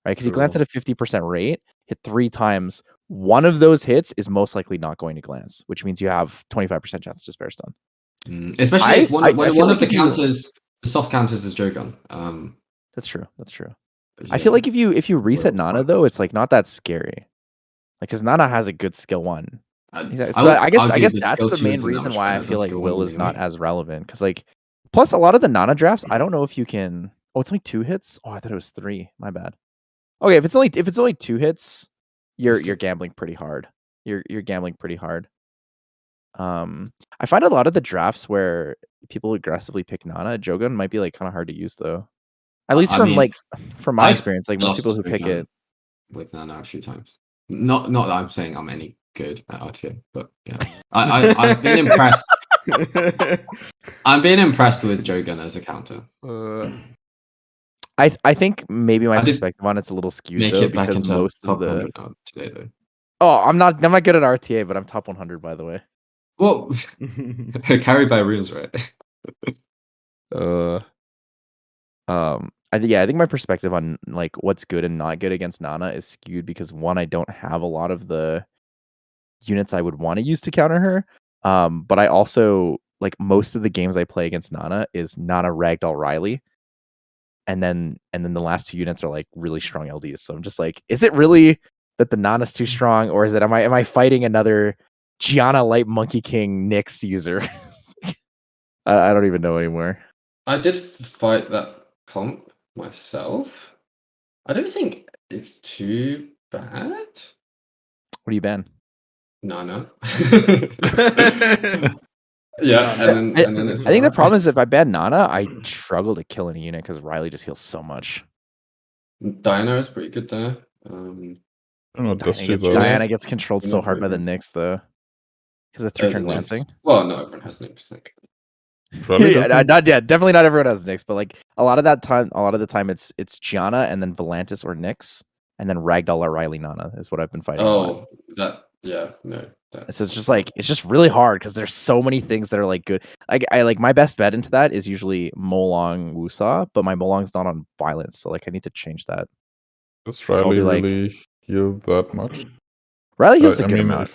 A: right? Because you glance at a 50% rate, hit 3 times. One of those hits is most likely not going to glance, which means you have 25% chance to despair stun.
C: Especially if one
A: I
C: of
A: feel like
C: the
A: if you-
C: counters, the soft counters is Jogun.
A: That's true. That's true.
C: Yeah.
A: I feel like if you reset
C: Well,
A: Nana
C: fine.
A: though, it's like not that scary. Like because Nana has a good skill 1.
C: I
A: So
C: would
A: I guess
C: argue
A: that's
C: skill
A: the
C: 2
A: main
C: isn't that
A: reason
C: much
A: why I
C: better
A: feel
C: than
A: like
C: skill
A: Will
C: 1
A: is not
C: anyway.
A: as relevant. Because like, plus a lot of the Nana drafts, I don't know if you can. Oh, it's only 2 hits. Oh, I thought it was 3. My bad. Okay, if it's only 2 hits, you're gambling pretty hard. You're gambling pretty hard. I find a lot of the drafts where people aggressively pick Nana, Jogun might be like kind of hard to use though. At least
C: I
A: from
C: mean,
A: from my
C: I've
A: experience, like most
C: lost
A: people who pick
C: Jogun
A: it.
C: with Nana a few times. Not that I'm saying I'm any good at RTA, but yeah, I've been impressed. I'm being impressed with Jogun as a counter.
A: I think maybe my
C: I did
A: perspective on it's a little skewed
C: Make
A: though
C: it back
A: because
C: into
A: most
C: top
A: of the
C: 100 now today though.
A: oh I'm not good at RTA, but I'm top 100 by the way.
C: Well, carried by runes, right?
A: I think my perspective on like what's good and not good against Nana is skewed because one, I don't have a lot of the units I would want to use to counter her. But I also like most of the games I play against Nana is Nana Ragdoll Riley. And then the last 2 units are like really strong LDs. So I'm just like, is it really that the Nana's too strong, or is it am I fighting another Gianna Light Monkey King Nyx user? I don't even know anymore.
C: I did fight that comp myself. I don't think it's too bad.
A: What do you ban?
C: No. Yeah, and then it's
A: I think the problem is if I ban Nana, I struggle to kill any unit because Riley just heals so much.
C: Diana is pretty good there.
D: I don't know, does she
A: Diana,
D: though?
A: Diana gets controlled so
C: Not
A: hard by the
C: really.
A: Nyx though. Because of 3-turn
C: the Nyx.
A: glancing.
C: Well, no, everyone has Nyx. Like.
D: Probably
A: Yeah,
D: doesn't?
A: definitely not everyone has Nyx, but like a lot of the time it's Gianna and then Volantis or Nyx, and then Ragdoll or Riley Nana is what I've been fighting. a lot.
C: So
A: It's just like it's just really hard because there's so many things that are like good. I like my best bet into that is usually Molong Wusa, but my Molong's not on violence, so like I need to change that.
D: Does
A: I'll
D: Riley
A: do, like-
D: really heal that much?
A: Riley heals a
D: I
A: good
D: mean,
A: amount.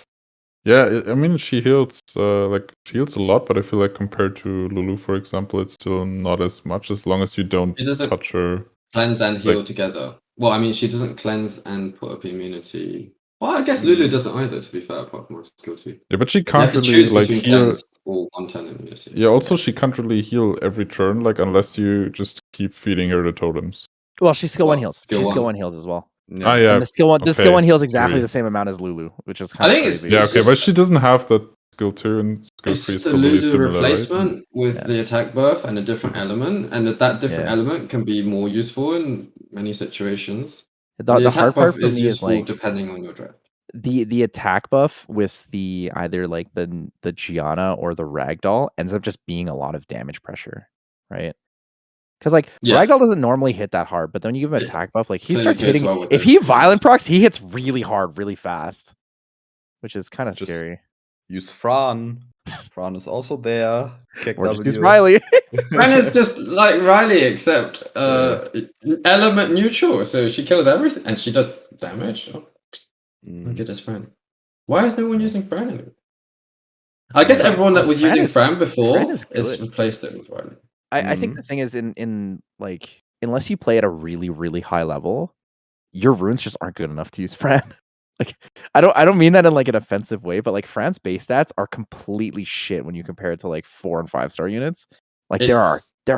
D: she heals she heals a lot, but I feel like compared to Lulu, for example, it's still not as much as long as you don't
C: It doesn't-
D: touch her.
C: cleanse and heal
D: Like-
C: together. Well, I mean, she doesn't cleanse and put up immunity. Well, I guess Lulu doesn't either. To be fair, apart from her skill 2.
D: Yeah, but she
C: You
D: can't
C: have to
D: really
C: choose
D: like
C: between
D: heal.
C: cleanse or 1-turn immunity.
D: Yeah, also she can't really heal every turn, like unless you just keep feeding her the totems.
A: Well, she's skill 1
C: Well,
A: heals.
C: skill
A: She's skill
C: 1.
A: 1 heals as well.
B: Yeah.
D: Ah, yeah.
A: And the skill 1
D: okay,
A: heals exactly
D: agree.
A: the same amount as Lulu, which is
C: I
A: kind of
C: think it's-
A: crazy.
D: Yeah,
C: It's
D: okay,
C: just-
D: but she doesn't have that skill 2 and skill
C: It's
D: 3 is
C: just a
D: probably
C: Lulu
D: similar, right?
C: replacement with
A: Yeah.
C: the attack buff and a different element, and that different
A: Yeah.
C: element can be more useful in many situations.
A: The
C: attack
A: hard part
C: buff
A: for
C: is
A: me is
C: useful
A: like
C: depending on your draft.
A: the attack buff with the either like the Gianna or the Ragdoll ends up just being a lot of damage pressure, right? Because like
C: Yeah.
A: Ragdoll doesn't normally hit that hard, but then when you give him
C: It
A: attack buff, like he
C: clearly
A: starts
C: goes
A: hitting.
C: well with
A: If
C: those
A: he
C: skills.
A: violent procs, he hits really hard, really fast, which is kind of
B: Just-
A: scary.
B: Use Fran. Fran is also there. Kick
A: Or just use
B: W.
A: Riley.
C: Ren is just like Riley, except element neutral, so she kills everything and she does damage. Oh, look at this Fran. Why is no one using Fran anymore? I guess everyone that was
A: Fran
C: using
A: is-
C: Fran before
A: Fran is
C: is
A: good.
C: replaced it with Riley.
A: I think the thing is in like unless you play at a really really high level, your runes just aren't good enough to use Fran. Like I don't mean that in like an offensive way, but like Fran's base stats are completely shit when you compare it to like 4 and 5 star units. Like there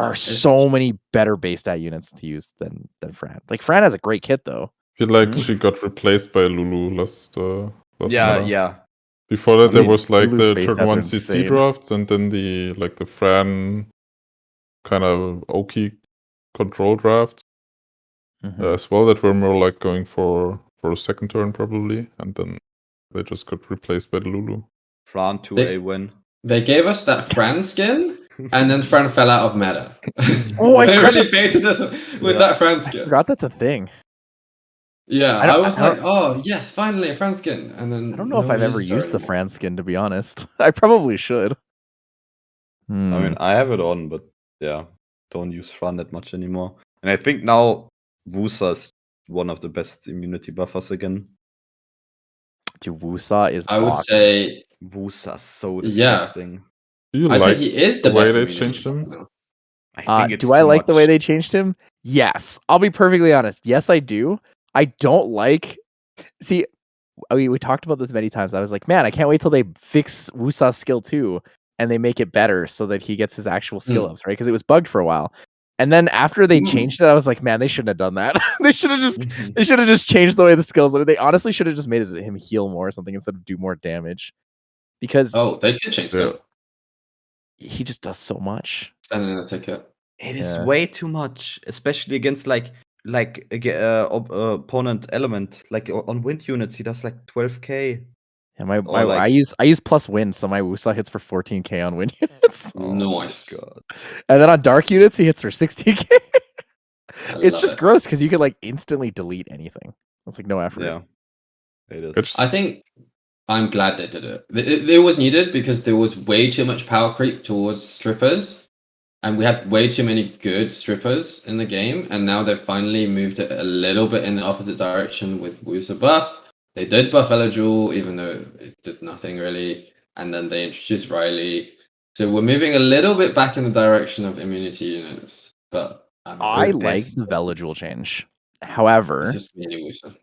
A: are so many better base stat units to use than Fran. Like Fran has a great kit though.
D: I feel like she got replaced by Lulu last
B: Yeah,
D: meta.
B: yeah.
D: Before that,
B: I
D: there
B: mean,
D: was like
A: Lulu's
D: the
A: base
D: turn
A: stats are
D: 1 CC
A: insane.
D: drafts, and then the Fran kind of Oki control drafts as well that were more like going for a second turn probably, and then they just got replaced by the Lulu.
B: Fran 2A win.
C: They gave us that Fran skin, and then Fran fell out of meta.
A: Oh, I
C: they
A: forgot
C: really
A: that's-
C: baited us with that Fran
A: I
C: skin.
A: forgot that's a thing.
C: Yeah,
A: I don't-
C: I was
A: I
C: like, oh yes, finally a Fran skin, and then
A: I don't know if
C: no
A: I've
C: one
A: ever
C: uses her
A: used the
C: anymore.
A: Fran skin to be honest. I probably should.
B: I mean, I have it on, but yeah, don't use Fran that much anymore. And I think now Wusa is one of the best immunity buffers again.
A: Dude, Wusa is
C: I would
A: awesome.
C: say,
B: Wusa so
C: Yeah.
B: disgusting.
D: Do you
C: I
D: like
C: say he is
D: the
C: the
D: way
C: best
D: they
C: immunity
D: changed him?
C: buff now.
B: I think it's
A: Do I
B: too
A: like the way
B: much.
A: they changed him? Yes. I'll be perfectly honest. Yes, I do. I don't like. See, we talked about this many times. I was like, man, I can't wait till they fix Wusa's skill 2 and they make it better so that he gets his actual skill ups, right? Because it was bugged for a while. And then after they changed it, I was like, man, they shouldn't have done that. They should have just changed the way the skills were. They honestly should have just made him heal more or something instead of do more damage. Because
C: Oh, they did change that.
A: he just does so much.
C: Sending in a ticket.
B: It is
A: Yeah.
B: way too much, especially against opponent element. Like on wind units, he does like 12k.
A: And
B: like-
A: I use plus win, so my Wusa hits for 14k on win units.
B: Oh my
C: Nice.
B: God.
A: And then on dark units, he hits for 60k.
C: I
A: It's
C: love
A: just
C: it.
A: gross because you could like instantly delete anything. It's like no effort.
B: Yeah, it is.
D: It's-
C: I think I'm glad they did it. It was needed because there was way too much power creep towards strippers, and we had way too many good strippers in the game. And now they've finally moved it a little bit in the opposite direction with Wusa buff. They did buff Velajuel, even though it did nothing really. And then they introduced Riley. So we're moving a little bit back in the direction of immunity units. But
A: I like
B: that's-
A: the Velajuel change. However,
C: it's just mainly Wusa.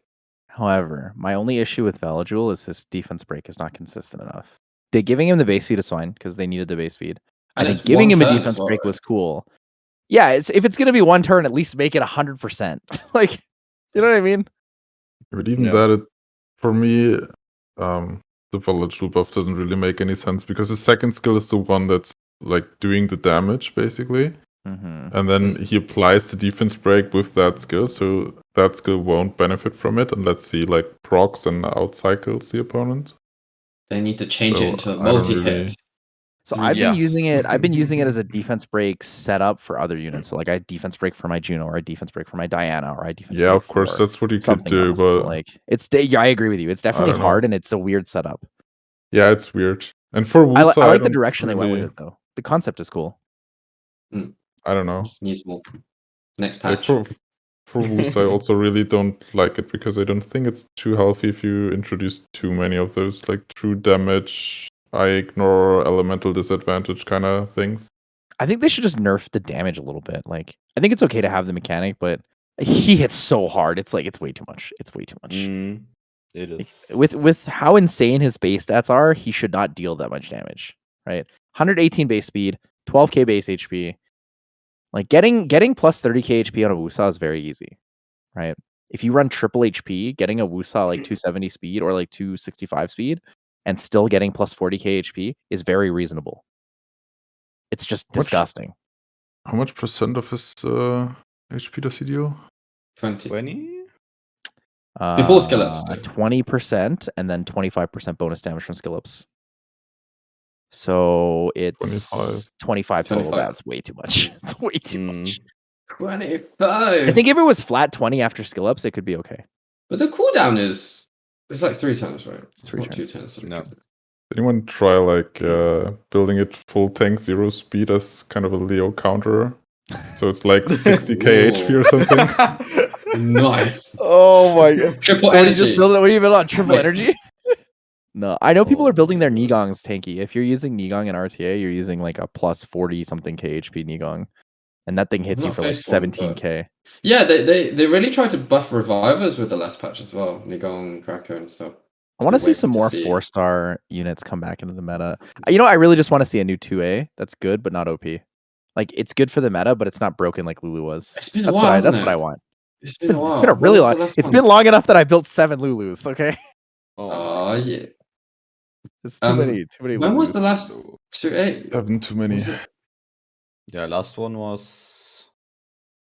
A: my only issue with Velajuel is his defense break is not consistent enough. They giving him the base speed is fine because they needed the base speed.
C: And
A: I think
C: it's
A: giving
C: one
A: him a
C: turn as
A: defense
C: well,
A: break
C: right?
A: was cool. Yeah, if it's gonna be one turn, at least make it 100%. Like, you know what I mean?
D: But even
B: Yeah.
D: that, for me, the Velajuel buff doesn't really make any sense because the second skill is the one that's like doing the damage basically, and then he applies the defense break with that skill, so that skill won't benefit from it unless he like procs and outcycles the opponent.
C: They need to change
D: So
C: it into a
D: I don't
C: multi-hit.
D: really-
A: So I've been
B: Yes.
A: using it. I've been using it as a defense break setup for other units. So like I defense break for my Juno, or I defense break for my Diana, or I defense
D: Yeah,
A: break
D: of course,
A: for
D: that's what you could
A: something
D: do,
A: else.
D: but
A: Like yeah, I agree with you. It's definitely
D: don't know.
A: hard and it's a weird setup.
D: yeah, it's weird. And for
A: I
D: Wusa,
A: like the
D: don't
A: direction they went with
D: really-
A: it though. The concept is cool.
D: I don't know.
C: Just needs more. Next
D: Like
C: patch.
D: for Wusa, I also really don't like it because I don't think it's too healthy if you introduce too many of those like true damage, I ignore elemental disadvantage kind of things.
A: I think they should just nerf the damage a little bit. Like I think it's okay to have the mechanic, but he hits so hard. It's like it's way too much. It's way too much.
B: It is
A: With how insane his base stats are, he should not deal that much damage. Right? 118 base speed, 12k base HP. Like getting plus 30k HP on a Wusa is very easy, right? If you run triple HP, getting a Wusa like 270 speed or like 265 speed and still getting plus 40k HP is very reasonable. It's just disgusting.
D: How much percent of his HP does he deal?
C: 20.
B: 20?
C: Before skill ups.
A: 20% and then 25% bonus damage from skill ups. So it's 25 total.
C: 25.
A: That's way too much. It's way too much.
C: 25.
A: I think if it was flat 20 after skill ups, it could be okay.
C: But the cooldown is it's like 3 times, right?
A: It's 3
C: not 2
A: turns.
C: times.
B: No.
D: Anyone try like building it full tank 0 speed as kind of a Leo counter? So it's like 60k HP or something.
C: Nice.
A: Oh my god.
C: Triple
A: What, you
C: energy.
A: just build it? What do you build on? Triple
C: Wait.
A: energy? No, I know people
B: Oh
A: are building their
B: my
A: Nigongs tanky. If you're using Nigong in RTA, you're using like a plus 40 something k HP Nigong. And that thing hits you
C: Not
A: for like
C: faced one, but-
A: 17k.
C: Yeah, they really tried to buff revivers with the last patch as well. Nigong, Cracker, and stuff.
A: I want to
C: Still
A: see some
C: waiting
A: more
C: to see.
A: 4-star units come back into the meta. You know, I really just want to see a new 2A that's good but not OP. Like it's good for the meta, but it's not broken like Lulu was.
C: It's been a
A: That's
C: while,
A: what
C: hasn't
A: that's what
C: it?
A: I want.
C: It's been a while.
A: It's been a
C: When
A: really
C: was the
A: long.
C: last
A: It's
C: one?
A: been long enough that I built 7 Lulus. Okay,
B: Oh,
C: Oh yeah.
A: it's too many. Too many.
C: When was the
A: Lulus.
C: last
B: no.
C: 2A?
D: Haven't too many.
C: Was it
B: Yeah, last one was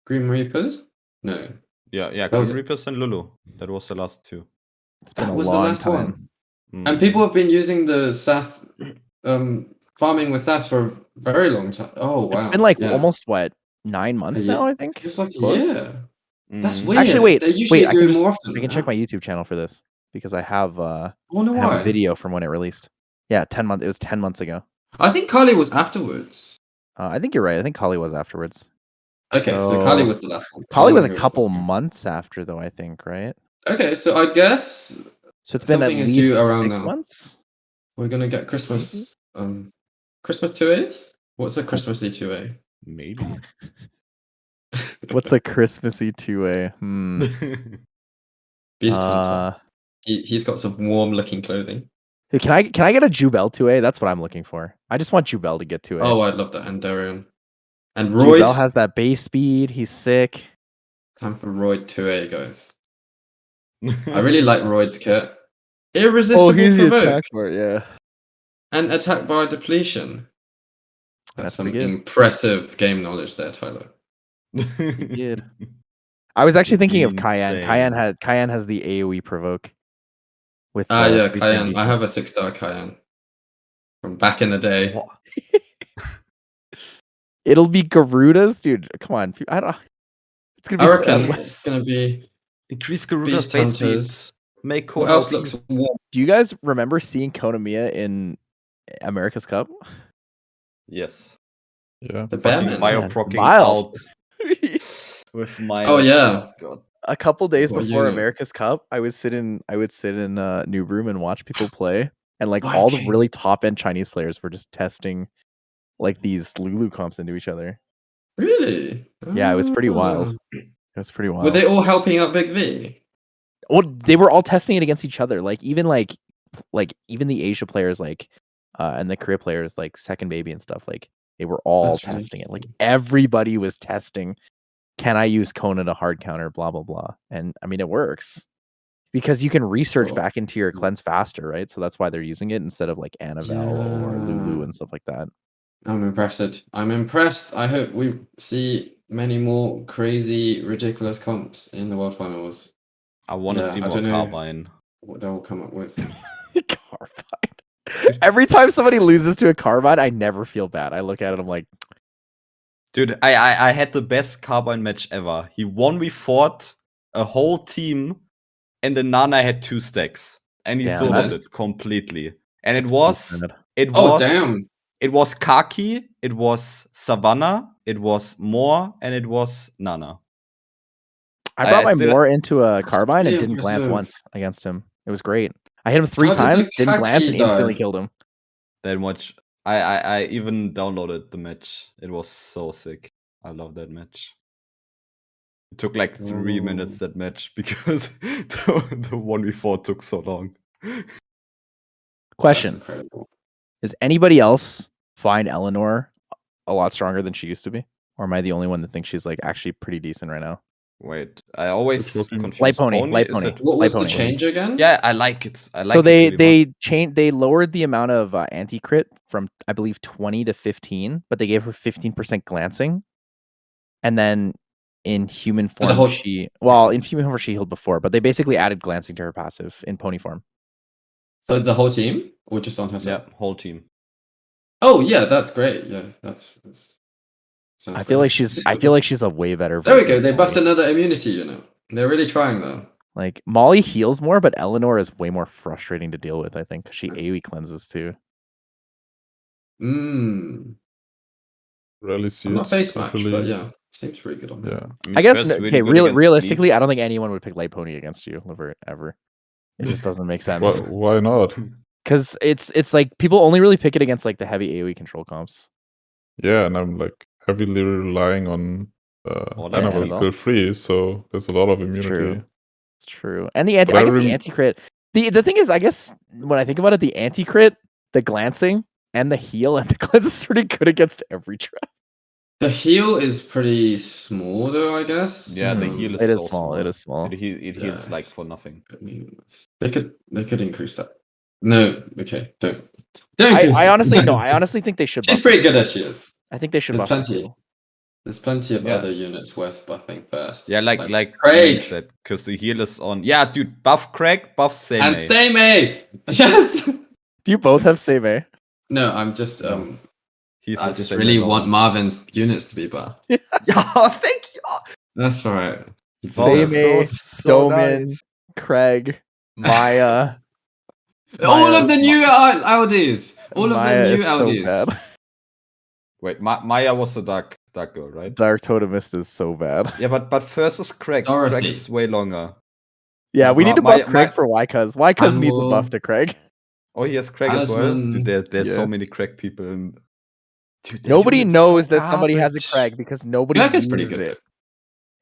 C: Grim Reapers? No.
B: yeah,
C: That
B: Grim
C: was-
B: Reapers and Lulu. That was the last 2.
A: It's been
C: That
A: a
C: was the
A: long
C: last
A: time.
C: one.
B: Mm.
C: And people have been using the Sath farming with Sath for a very long time. Oh wow.
A: It's been like
C: Yeah.
A: almost what 9 months
C: year.
A: now. I think.
C: Just like a
A: Close.
C: year. That's
B: Mm.
C: weird.
A: Actually, wait.
C: They usually
A: I
C: do
A: can
C: it
A: just,
C: more often.
A: I can check my YouTube channel for this because I have
C: I wonder
A: I have
C: why.
A: a video from when it released. Yeah, 10 months. It was 10 months ago.
C: I think Kali was afterwards.
A: I think you're right. I think Kali was afterwards.
C: Okay, so
A: So-
C: Kali was the last one.
A: Kali was a
C: Who
A: couple
C: the-
A: months after, though. I think, right?
C: Okay, so I guess
A: So it's been at
C: Something is
A: least
C: due around
A: 6
C: now.
A: months.
C: we're gonna get Christmas. Christmas 2As? What's a Christmassy 2A?
B: Maybe.
A: What's a Christmassy 2A?
C: Beast Hunter. He's got some warm looking clothing.
A: Hey, can I get a Jubel 2A? That's what I'm looking for. I just want Jubel to get 2A.
C: Oh, I'd love that. And Darian. And Royd.
A: Jubel has that base speed. He's sick.
C: Time for Royd 2A, guys. I really like Royd's kit. Irresistible provoke
A: yeah.
C: and attack by depletion. That's some
A: pretty good.
C: impressive game knowledge there, Tyler.
A: Good. I was actually thinking of Cayenne.
B: Insane.
A: Cayenne has the AoE provoke. With
C: Yeah,
A: the
C: Cayenne. I have a
A: defense.
C: 6-star Cayenne from back in the day.
B: What?
A: It'll be Garuda's, dude. Come on, I don't. It's gonna be.
C: I reckon
B: yes.
C: it's gonna be.
B: Increase Garuda's
C: Beast
B: base
C: Hunters.
B: speed. Make
C: What
B: Kona
C: else
B: OP.
C: looks warm?
A: Do you guys remember seeing Konamiya in America's Cup?
B: Yes.
D: Yeah.
C: The
B: Fucking
C: Batman.
B: bioprocking
A: Miles.
B: out with my.
C: Oh yeah.
B: God.
A: A couple days
C: Well,
A: before
C: yeah.
A: America's Cup, I would sit in New Room and watch people play, and like all the
C: Viking.
A: really top end Chinese players were just testing like these Lulu comps into each other.
C: Really?
A: Yeah, it was pretty wild.
C: Ah.
A: It was pretty wild.
C: Were they all helping out Big V?
A: Well, they were all testing it against each other. Like even even the Asia players, like and the Korea players, like Second Baby and stuff. Like they were all
C: That's really
A: testing it. Like everybody was testing. Can I use Kona to hard counter? Blah blah blah. And I mean, it works because you can research
C: Cool.
A: back into your cleanse faster, right? So that's why they're using it instead of like Anavel or Lulu
C: Yeah.
A: and stuff like that.
C: I'm impressed. I'm impressed. I hope we see many more crazy, ridiculous comps in the World Finals.
B: I want to
C: Yeah,
B: see
C: I
B: more
C: don't know.
B: Carbine.
C: What they'll come up with.
A: Carbine. Every time somebody loses to a Carbine, I never feel bad. I look at it, I'm like,
B: Dude, I had the best Carbine match ever. He 1v4'd a whole team, and the Nana had 2 stacks. And he
A: Damn,
B: soloed
C: that's-
B: it completely. And it
A: that's
B: was
A: pretty sad.
C: Oh damn!
B: It was Kaki, it was Savannah, it was Moore, and it was Nana.
A: I brought
B: I
A: my
B: still-
A: Moore into a Carbine and
C: pretty
A: didn't glance
C: impressive.
A: once against him. It was great. I hit him 3
C: How did the
A: times, didn't glance, and
C: Kaki
A: instantly
C: die?
A: killed him.
B: That much. I even downloaded the match. It was so sick. I love that match. It took like 3 minutes
C: Oh.
B: that match because the 1v4 took so long.
C: That's
A: Question:
C: incredible.
A: Does anybody else find Eleanor a lot stronger than she used to be, or am I the only one that thinks she's like actually pretty decent right now?
B: Wait, I always
D: It's looking-
B: confuse
A: Light pony, light
B: Is
A: pony.
B: it-
C: What was the
A: Pony.
C: change again?
B: Yeah, I like it. I like
A: So
B: it really much.
A: they lowered the amount of anti crit from I believe 20 to 15, but they gave her 15% glancing, and then in human
C: the
A: form
C: whole-
A: in human form she healed before, but they basically added glancing to her passive in pony form.
C: For the whole team, or just on
B: Yeah,
C: herself?
B: whole team.
C: Oh yeah, that's great. Yeah, that's sounds
A: I feel
C: great.
A: like she's a way better.
C: There we
A: version
C: go.
A: of
C: They buffed
A: Molly.
C: another immunity. You know, they're really trying though.
A: Like Molly heals more, but Eleanor is way more frustrating to deal with. I think 'cause she AoE cleanses too.
D: Rarely see
C: I'm
D: it.
C: not face match,
D: actually.
C: but yeah, seems pretty good on
D: Yeah.
C: that.
B: mean,
A: I guess
B: first really
A: okay.
B: good against
A: Realistically, I
B: Leafs.
A: don't think anyone would pick light pony against you, Liver, ever. It just doesn't make sense.
D: Why not?
A: Because it's like people only really pick it against like the heavy AoE control comps.
D: Yeah, and I'm like heavily relying on
B: All that
D: Annabelle
A: Annabelle.
D: still free, so there's a lot of
A: It's
D: immunity.
A: true. It's true. And the anti,
D: But
A: I
D: I
A: guess the
D: rem-
A: anti crit. The thing is, I guess when I think about it, the anti crit, the glancing, and the heal and the cleanse is pretty good against every trap.
C: The heal is pretty small though, I guess.
B: Yeah, the heal is
A: It is
B: so
A: small. It is small.
B: It heals
C: Yeah,
B: like for nothing.
C: I mean, they could increase that. No, okay, don't.
A: I
C: increase it.
A: honestly no. I honestly think they should.
C: She's
A: buff
C: pretty
A: her.
C: good as she is.
A: I think they should
C: There's
A: buff her
C: plenty.
A: too.
C: There's plenty of
B: Yeah.
C: other units worth buffing first.
B: Yeah, like
C: Craig
B: Ian said, because the heal is on. Yeah, dude, buff Craig, buff Same.
C: and same A. Yes.
A: Do you both have same A?
C: No, I'm just
B: No. He's
C: I
B: a
C: just
B: Same
C: really
B: lover.
C: want Marvin's units to be buffed.
B: Yeah, thank you.
C: That's all right.
A: Same A,
B: so
A: Doman,
B: nice.
A: Craig, Maya.
C: All
A: Maya
C: of the
A: is
C: new LDs. All of
A: Maya
C: the new
A: is so
C: LDs.
A: bad.
B: Wait, Maya was the dark girl, right?
A: Dark Totemist is so bad.
B: Yeah, but versus Craig.
C: Dorothy.
B: Craig is way longer.
A: Yeah, we need to
B: Maya-
A: buff Craig
B: Maya-
A: for Ycuz. Ycuz needs a
C: Anmol.
A: buff to Craig.
B: Oh, he has Craig as well.
C: Talisman.
B: Dude, there's
A: Yeah.
B: so many Craig people. Dude, their
A: Nobody
B: units
A: knows
B: so
A: that somebody has a
B: garbage.
A: Craig because nobody
C: Craig is
A: uses
C: pretty good.
A: it.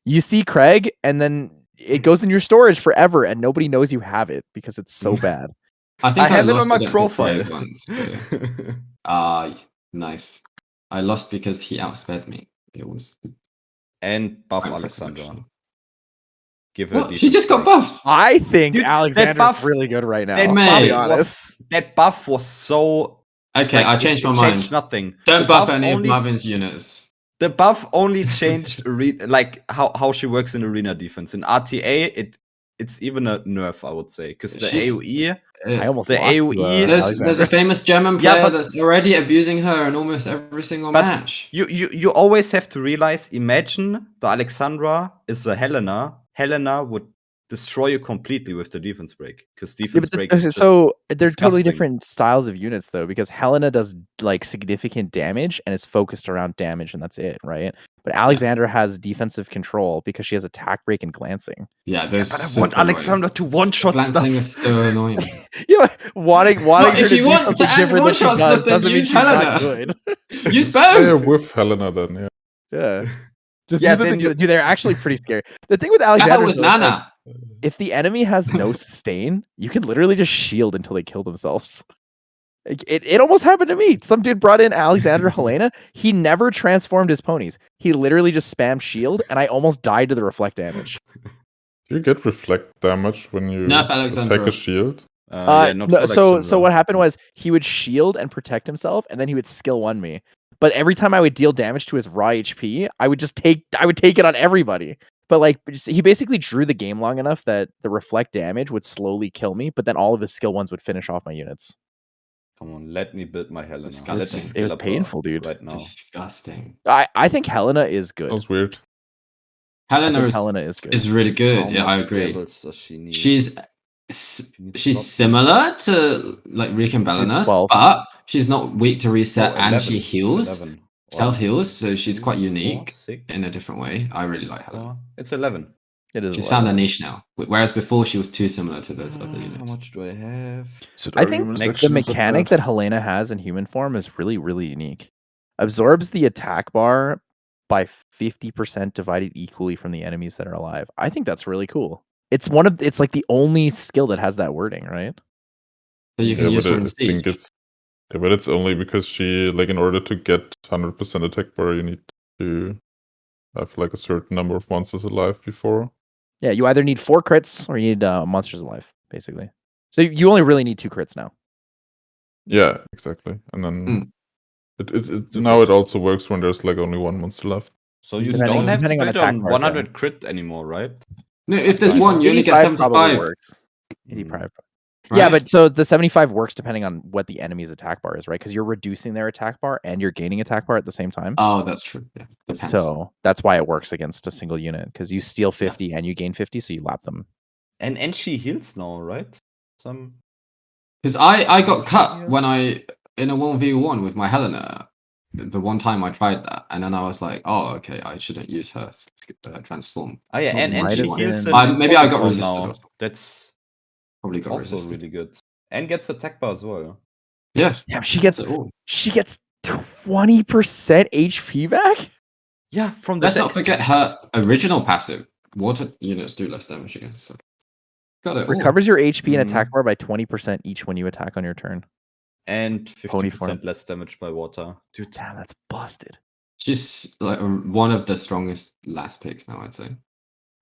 A: You see Craig, and then it goes in your storage forever, and nobody knows you have it because it's so bad.
C: I think
B: I have it on
C: lost
B: my
C: against
B: profile.
C: Craig once, nice. I lost because he outsped me. It was
B: And buff
C: quite impressive,
B: Alexandra.
C: actually.
B: Give her
C: What?
B: defense
C: She just got
B: break.
C: buffed.
A: I think
B: Dude, that
A: Alexander's
B: buff-
A: really good right now.
B: That
C: Mate.
A: I'll be
B: buff
A: honest.
B: that buff was so.
C: Okay,
B: like,
C: I changed
B: it
C: my
B: changed
C: mind.
B: nothing.
C: Don't
B: The
C: buff any
B: only,
C: of Marvin's units.
B: The buff only changed like how she works in arena defense. In RTA, it's even a nerf, I would say, because the
C: She's-
B: AOE.
A: I almost
B: the
A: lost to,
B: AoE
C: There's
A: Alexander.
C: a famous German
B: Yeah,
C: player
B: but-
C: that's already abusing her in almost every single
B: But
C: match.
B: you always have to realize. Imagine the Alexandra is a Helena. Helena would destroy you completely with the defense break because
A: Yeah,
B: defense
A: but
B: break is just
A: so they're totally
B: disgusting.
A: different styles of units though, because Helena does like significant damage and is focused around damage, and that's it, right? But Alexandra has defensive control because she has attack break and glancing.
C: Yeah,
B: Yeah,
C: those
B: but I
C: super
B: want
C: annoying.
B: Alexandra to one-shot stuff.
C: Glancing is so annoying.
A: Yeah, wanting
C: Well,
A: her
C: if
A: to
C: you
A: do
C: want to
A: something
C: add
A: different than she
C: one-shot
A: does
C: stuff, then
A: doesn't mean
C: use
A: she's not
C: Helena.
A: good.
C: Use
D: Play
C: both.
D: with Helena then, yeah.
A: Yeah. Just
B: Yeah,
A: use it
B: then
A: to
B: you-
A: dude, they're actually pretty scary. The thing with
C: Battle
A: Alexandra
C: with
A: is, though, is, like,
C: Nana.
A: if the enemy has no sustain, you can literally just shield until they kill themselves. Like, it almost happened to me. Some dude brought in Alexandra Helena. He never transformed his ponies. He literally just spammed shield, and I almost died to the reflect damage.
D: Do you get reflect damage when you
C: Nerf
D: attack
C: Alexandra.
D: a shield?
B: Yeah, not
A: No,
B: for
A: so
B: Alexandra.
A: what happened was he would shield and protect himself, and then he would skill 1 me. But every time I would deal damage to his raw HP, I would take it on everybody. But like he basically drew the game long enough that the reflect damage would slowly kill me, but then all of his skill 1s would finish off my units.
B: Come on, let me build my Helena.
C: Disgusting.
B: Let me
A: It
B: skill
A: was
B: up her
A: painful, dude.
B: Right now.
C: Disgusting.
A: I think Helena is good.
D: That was weird.
A: I
C: Helena
A: think
C: is,
A: Helena is good.
C: is really good.
B: How
C: Yeah, I
B: much
C: agree.
B: levels does she need?
C: She's
B: needs
C: she's
B: a lot.
C: similar to like Rick and
A: She's
C: Balanas,
A: 12.
C: but she's not weak to reset,
B: No,
C: and
B: 11.
C: she
B: It's
C: heals,
B: 11.
C: self
B: One,
C: heals, so she's
B: two,
C: quite
B: 4,
C: unique
B: 6,
C: in a different way. I really like Helena.
B: 4. It's 11.
A: It is.
C: She's
A: 11.
C: found a niche now, whereas before she was too similar to those other
B: How
C: units.
B: much do I have?
A: I think the mechanic that Helena has in human form is really, really unique. Absorbs the attack bar by 50% divided equally from the enemies that are alive. I think that's really cool. It's like the only skill that has that wording, right?
C: So you can use her in
D: I think
C: siege.
D: it's only because she, like, in order to get 100% attack bar, you need to have like a certain number of monsters alive before.
A: Yeah, you either need 4 crits or you need monsters alive, basically. So you only really need 2 crits now.
D: Yeah, exactly. And then
C: Mm.
D: now it also works when there's like only 1 monster left.
B: So you
A: Depending-
B: don't have to
A: depending on
B: build
A: attack
B: on
A: bars,
B: 100 crit anymore, right?
C: No, if there's
B: Fine.
C: one, you only get
A: 85 probably
C: 75.
A: works. 85.
C: Right?
A: Yeah, but so the 75 works depending on what the enemy's attack bar is, right? Because you're reducing their attack bar and you're gaining attack bar at the same time.
C: Oh, that's true. Yeah. Depends.
A: So that's why it works against a single unit, because you steal 50 and you gain 50, so you lap them.
B: And she heals now, right? Some
C: Because I got cut when I in a 1v1 with my Helena. The one time I tried that, and then I was like, "Oh, okay, I shouldn't use her transform."
B: Oh yeah, and
A: might
B: she
A: have
B: heals
A: been-
B: in
C: Maybe I got
B: Pokémon
C: resisted
B: now.
C: or something.
B: That's
C: Probably got
B: also
C: resisted.
B: really good. And gets attack bar as well.
C: Yeah,
A: Yeah, she gets
C: that's it all.
A: 20% HP back.
B: Yeah, from the
C: Let's not
B: deck.
C: forget her original passive. Water units do less damage again. So got it. all.
A: Recovers your HP and
B: Mhm.
A: attack bar by 20% each when you attack on your turn.
B: And 50%
A: form.
B: less damage by water. Dude.
A: Damn, that's busted.
C: She's like one of the strongest last picks now, I'd say.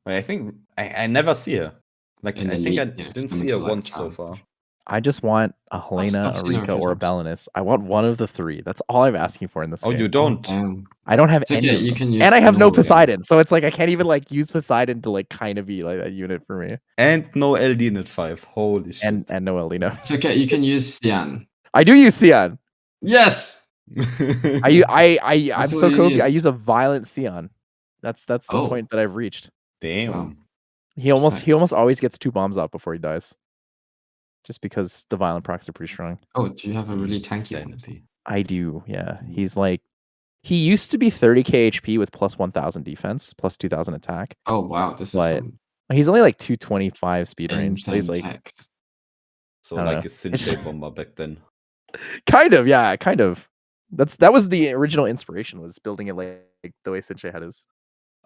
B: I think I never see her. Like
C: In
B: I
C: the
B: think I
C: league, yeah,
B: didn't
C: similar
B: see
C: to,
B: her
C: like,
B: once so
C: Challenge.
B: far.
A: I just want a Helena,
C: I've
A: a
C: seen her a
A: Rika,
C: few
A: or a
C: times.
A: Belenus. I want one of the 3. That's all I'm asking for in this
B: Oh,
A: game.
B: you don't?
A: I don't have
C: It's
A: any
C: okay,
A: of
C: you
A: them.
C: can use
A: And I have no
C: Karnal again.
A: Poseidon, so it's like I can't even like use Poseidon to like kind of be like a unit for me.
B: And no LD in at 5. Holy shit.
A: And no Elena.
C: It's okay, you can use Cyan.
A: I do use Sion.
C: Yes!
A: I'm
C: That's
A: so
C: what you
A: Kobe.
C: need.
A: I use a violent Sion. That's the
C: Oh.
A: point that I've reached.
B: Damn.
C: Wow.
A: He almost
C: Sick.
A: he almost always gets 2 bombs out before he dies. Just because the violent procs are pretty strong.
C: Oh, do you have a really tanky one?
B: Insanity.
A: I do, yeah. He's like he used to be 30k HP with plus 1000 defense, plus 2000 attack.
C: Oh wow, this is
A: But
C: some
A: he's only like 225 speed range. So he's
C: insane
A: like
C: text.
B: So
A: I don't
B: like
A: know.
B: a Sinche bomber back then.
A: kind of, yeah, kind of. That was the original inspiration, was building it like the way Sinche had his.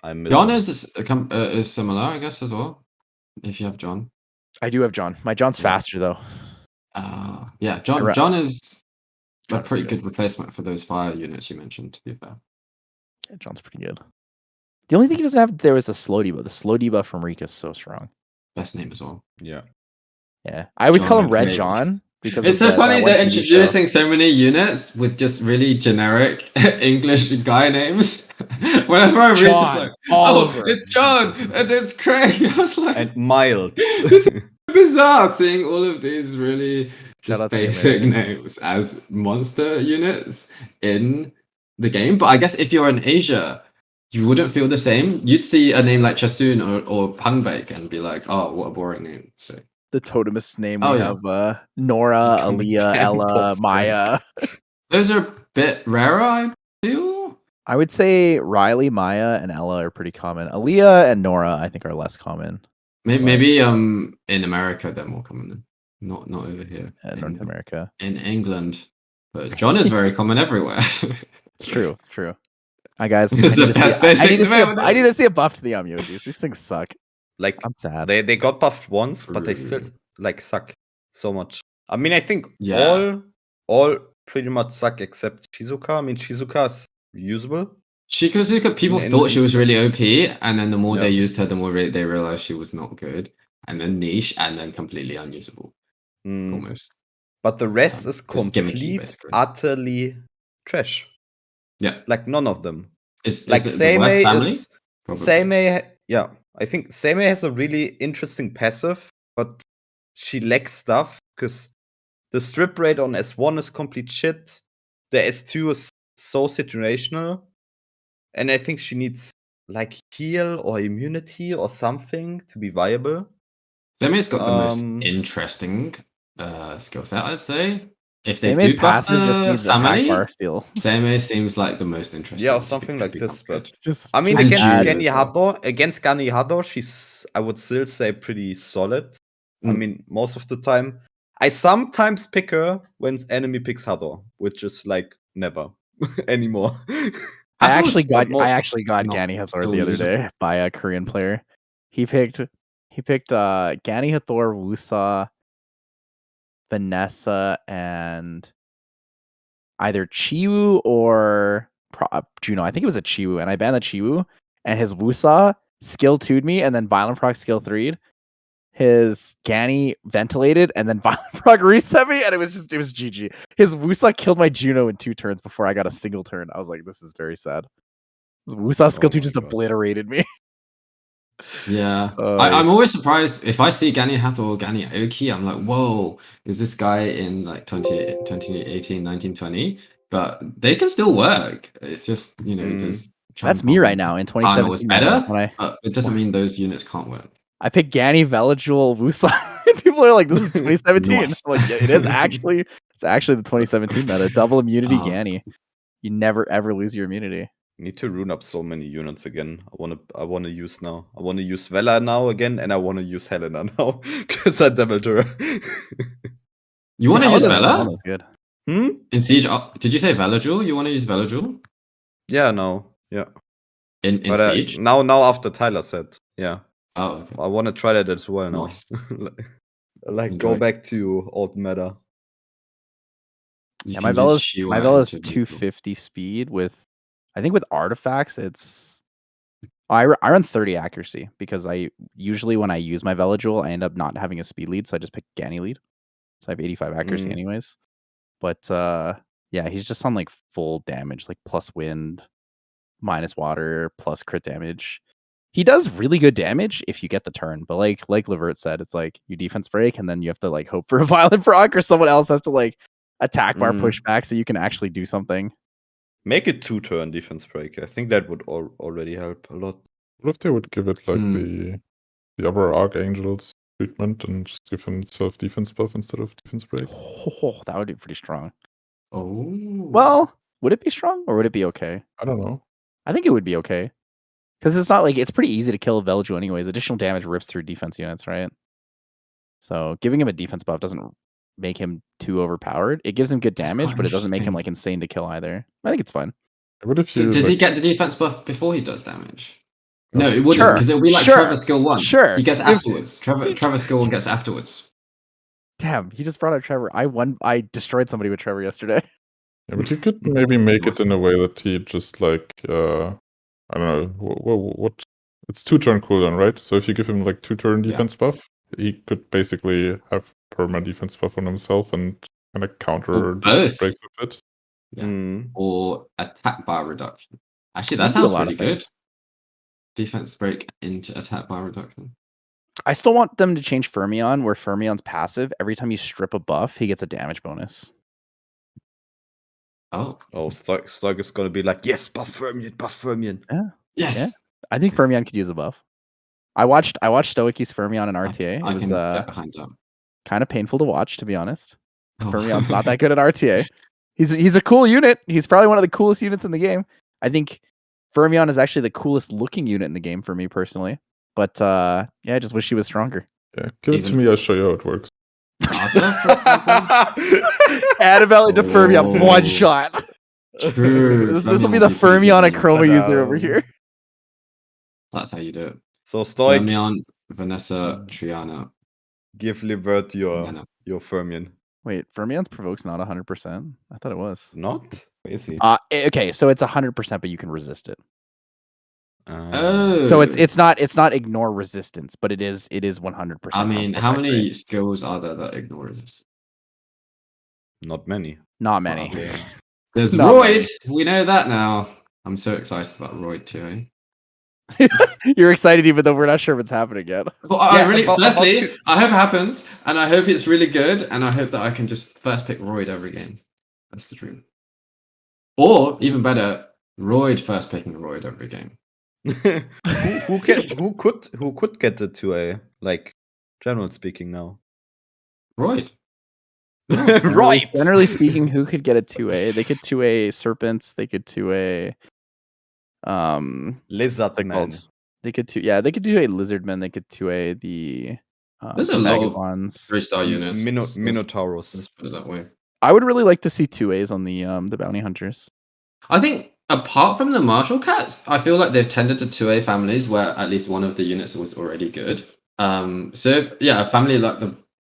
B: I miss
C: John
B: him.
C: is similar, I guess, as well. If you have John.
A: I do have John. My John's
B: Yeah.
A: faster though.
C: Yeah, John
A: ra-
C: John is a
A: John's
C: pretty
A: good.
C: good replacement for those fire units you mentioned, to be fair.
A: Yeah, John's pretty good. The only thing he doesn't have there is the slow debuff. The slow debuff from Rika is so strong.
C: Best name as well.
B: Yeah.
A: Yeah, I always call
C: John
A: him Red
C: Graves.
A: John because
C: It's
A: of
C: so funny
A: that
C: they're
A: one TV show.
C: introducing so many units with just really generic English guy names. Whenever I read this,
A: John,
C: like,
A: Oliver.
C: oh, it's John and it's Craig. I was like,
B: And mild.
C: bizarre seeing all of these really
A: Shout
C: just
A: out to him,
C: basic
A: man.
C: names as monster units in the game. But I guess if you're in Asia, you wouldn't feel the same. You'd see a name like Chasun or Pangbake and be like, oh, what a boring name. So
A: The totemist name
C: Oh,
A: we
C: yeah.
A: have Nora,
B: Become a
A: Aaliyah,
B: temple
A: Ella,
B: friend.
A: Maya.
C: those are a bit rarer, I feel.
A: I would say Riley, Maya, and Ella are pretty common. Aaliyah and Nora, I think, are less common.
C: Maybe in America they're more common than not over here.
A: In North America.
C: In England. But John is very common everywhere.
A: It's true. It's true. Hi guys. I
C: It's
A: need,
C: the
A: to
C: best
A: see, I
C: basic
A: need to see a,
C: development
A: I need to see a buff to the Onmyoujis. These things suck.
B: Like
A: I'm sad.
B: they got buffed once, but they still like suck so much. I mean, I think
C: Yeah.
B: all pretty much suck except Shizuka. I mean, Shizuka is usable.
C: Shikazuka, people
B: In
C: thought she was
B: this-
C: really OP, and then the more they
B: Yeah.
C: used her, the more they realized she was not good, and then niche, and then completely unusable,
B: Mm,
C: almost.
B: But the rest
C: Yeah,
B: is
C: just gimmicky,
B: complete,
C: basically.
B: utterly trash.
C: Yeah.
B: Like none of them.
C: Is
B: Like
C: the worst
B: Seimei
C: family?
B: is
C: Probably.
B: Seimei. Yeah, I think Seimei has a really interesting passive, but she lacks stuff because the strip rate on S1 is complete shit. The S2 is so situational, and I think she needs like heal or immunity or something to be viable.
C: Seimei's got the most
B: Um,
C: interesting skill set, I'd say. If they
A: Seimei's
C: do buff
A: passive just
C: the
A: needs attack
C: family,
A: bar steal.
C: Seimei seems like the most interesting.
B: Yeah, or
C: to be-
B: something
C: to
B: like
C: be
B: this, but
C: good.
A: Just
B: I mean,
C: And
B: against
C: Jude
B: Gani
C: as well.
B: Hador, she's, I would still say, pretty solid. I
C: Mm.
B: mean, most of the time. I sometimes pick her when enemy picks Hador, which is like never anymore.
A: I
C: Hador's
A: actually got
C: not
A: Gani Hathor
C: still
A: the other
C: usable.
A: day by a Korean player. He picked Gani Hathor, Wusa, Vanessa, and either Chiwu or Juno. I think it was a Chiwu, and I banned the Chiwu, and his Wusa skill 2'd me, and then Violent Proc skill 3'd. His Ganny ventilated, and then Violent Proc reset me, and it was GG. His Wusa killed my Juno in 2 turns before I got a single turn. I was like, this is very sad. His Wusa skill 2 just obliterated me.
C: Yeah, I'm always surprised if I see Ganny Hathor or Ganny Aoki. I'm like, whoa, is this guy in like 2018, 19, 20? But they can still work. It's just, there's
A: That's me right now in 2017.
C: is better. It doesn't mean those units can't work.
A: I picked Ganny, Velajuel, Wusa. People are like, this is 2017.
C: Nice.
A: Like, yeah, it is actually. It's actually the 2017 meta. Double immunity Ganny. You never ever lose your immunity.
B: Need to rune up so many units again. I wanna use now. I wanna use Vela now again, and I wanna use Helena now because I damaged her.
C: You want to use Vela?
A: That's good.
B: Hmm?
C: In Siege? Did you say Velajuel? You want to use Velajuel?
B: Yeah, no, yeah.
C: In Siege?
B: Now after Tyler said, yeah.
C: Oh, okay.
B: I want to try that as well now.
C: Nice.
B: like go back to old meta.
A: Yeah, my Vela's 250 speed with, I think with artifacts, it's I run 30 accuracy because I usually when I use my Velajuel, I end up not having a speed lead, so I just pick Ganny lead. So I have 85 accuracy anyways. But yeah, he's just on like full damage, like plus wind, minus water, plus crit damage. He does really good damage if you get the turn, but like Levert said, it's like you defense break and then you have to like hope for a violent proc or someone else has to like attack bar push back so you can actually do something.
B: Make it 2-turn defense break. I think that would already help a lot.
D: What if they would give it like the other Archangels treatment and just give him self-defense buff instead of defense break?
A: Oh, that would be pretty strong.
C: Oh.
A: Well, would it be strong or would it be okay?
D: I don't know.
A: I think it would be okay. Because it's not like it's pretty easy to kill Velajuel anyways. Additional damage rips through defense units, right? So giving him a defense buff doesn't make him too overpowered. It gives him good damage, but it doesn't make him like insane to kill either. I think it's fine.
D: What if
C: So does he get the defense buff before he does damage? No, it wouldn't, because it'll be like Trevor skill 1.
A: Sure.
C: He gets afterwards. Trevor skill 1 gets afterwards.
A: Damn, he just brought up Trevor. I destroyed somebody with Trevor yesterday.
D: Yeah, but you could maybe make it in a way that he just like I don't know what it's 2-turn cooldown, right? So if you give him like 2-turn defense buff, he could basically have perma defense buff on himself and kind of counter defense breaks with it.
C: Yeah. Or attack bar reduction. Actually, that sounds pretty good. Defense break into attack bar reduction.
A: I still want them to change Fermion, where Fermion's passive. Every time you strip a buff, he gets a damage bonus.
C: Oh,
B: Stoic is gonna be like, yes, buff Fermion.
A: Yeah.
C: Yes.
A: Yeah. I think Fermion could use a buff. I watched Stoic use Fermion in RTA.
C: I
A: It was
C: get behind that.
A: kind of painful to watch, to be honest.
C: Oh.
A: Fermion's not that good at RTA. He's a cool unit. He's probably one of the coolest units in the game. I think Fermion is actually the coolest looking unit in the game for me personally. But yeah, I just wish he was stronger.
D: Yeah, give it to me. I'll show you how it works.
A: Annabelle into Fermion, one shot. This will be the Fermion and Chroma user over here.
C: That's how you do it.
B: So Stoic,
C: Fermion, Vanessa, Triana.
B: give Levert your Fermion.
A: Wait, Fermion's provokes not 100%. I thought it was.
B: Not? Where is he?
A: Okay, so it's 100%, but you can resist it.
C: Oh,
A: So it's not ignore resistance, but it is 100%.
C: I mean, how many skills are there that ignore resistance?
B: Not many.
A: Not many.
C: There's
A: Not
C: Royd. We know that now. I'm so excited about Royd too.
A: You're excited even though we're not sure if it's happening yet.
C: Well, I hope it happens, and I hope it's really good, and I hope that I can just first pick Royd every game. That's the dream. Or even better, Royd first picking Royd every game.
B: who could get the 2A? Like, general speaking now.
C: Royd.
B: Right.
A: Generally speaking, who could get a 2A? They could 2A Serpents. They could 2A
B: Lizardman.
A: They could 2A Lizardmen. They could 2A the
C: There's a lot of
A: Vagabonds.
C: 3-star units.
B: Minotaurus.
C: Let's put it that way.
A: I would really like to see 2As on the bounty hunters.
C: I think apart from the martial cats, I feel like they've tended to 2A families where at least one of the units was already good. So yeah, a family like the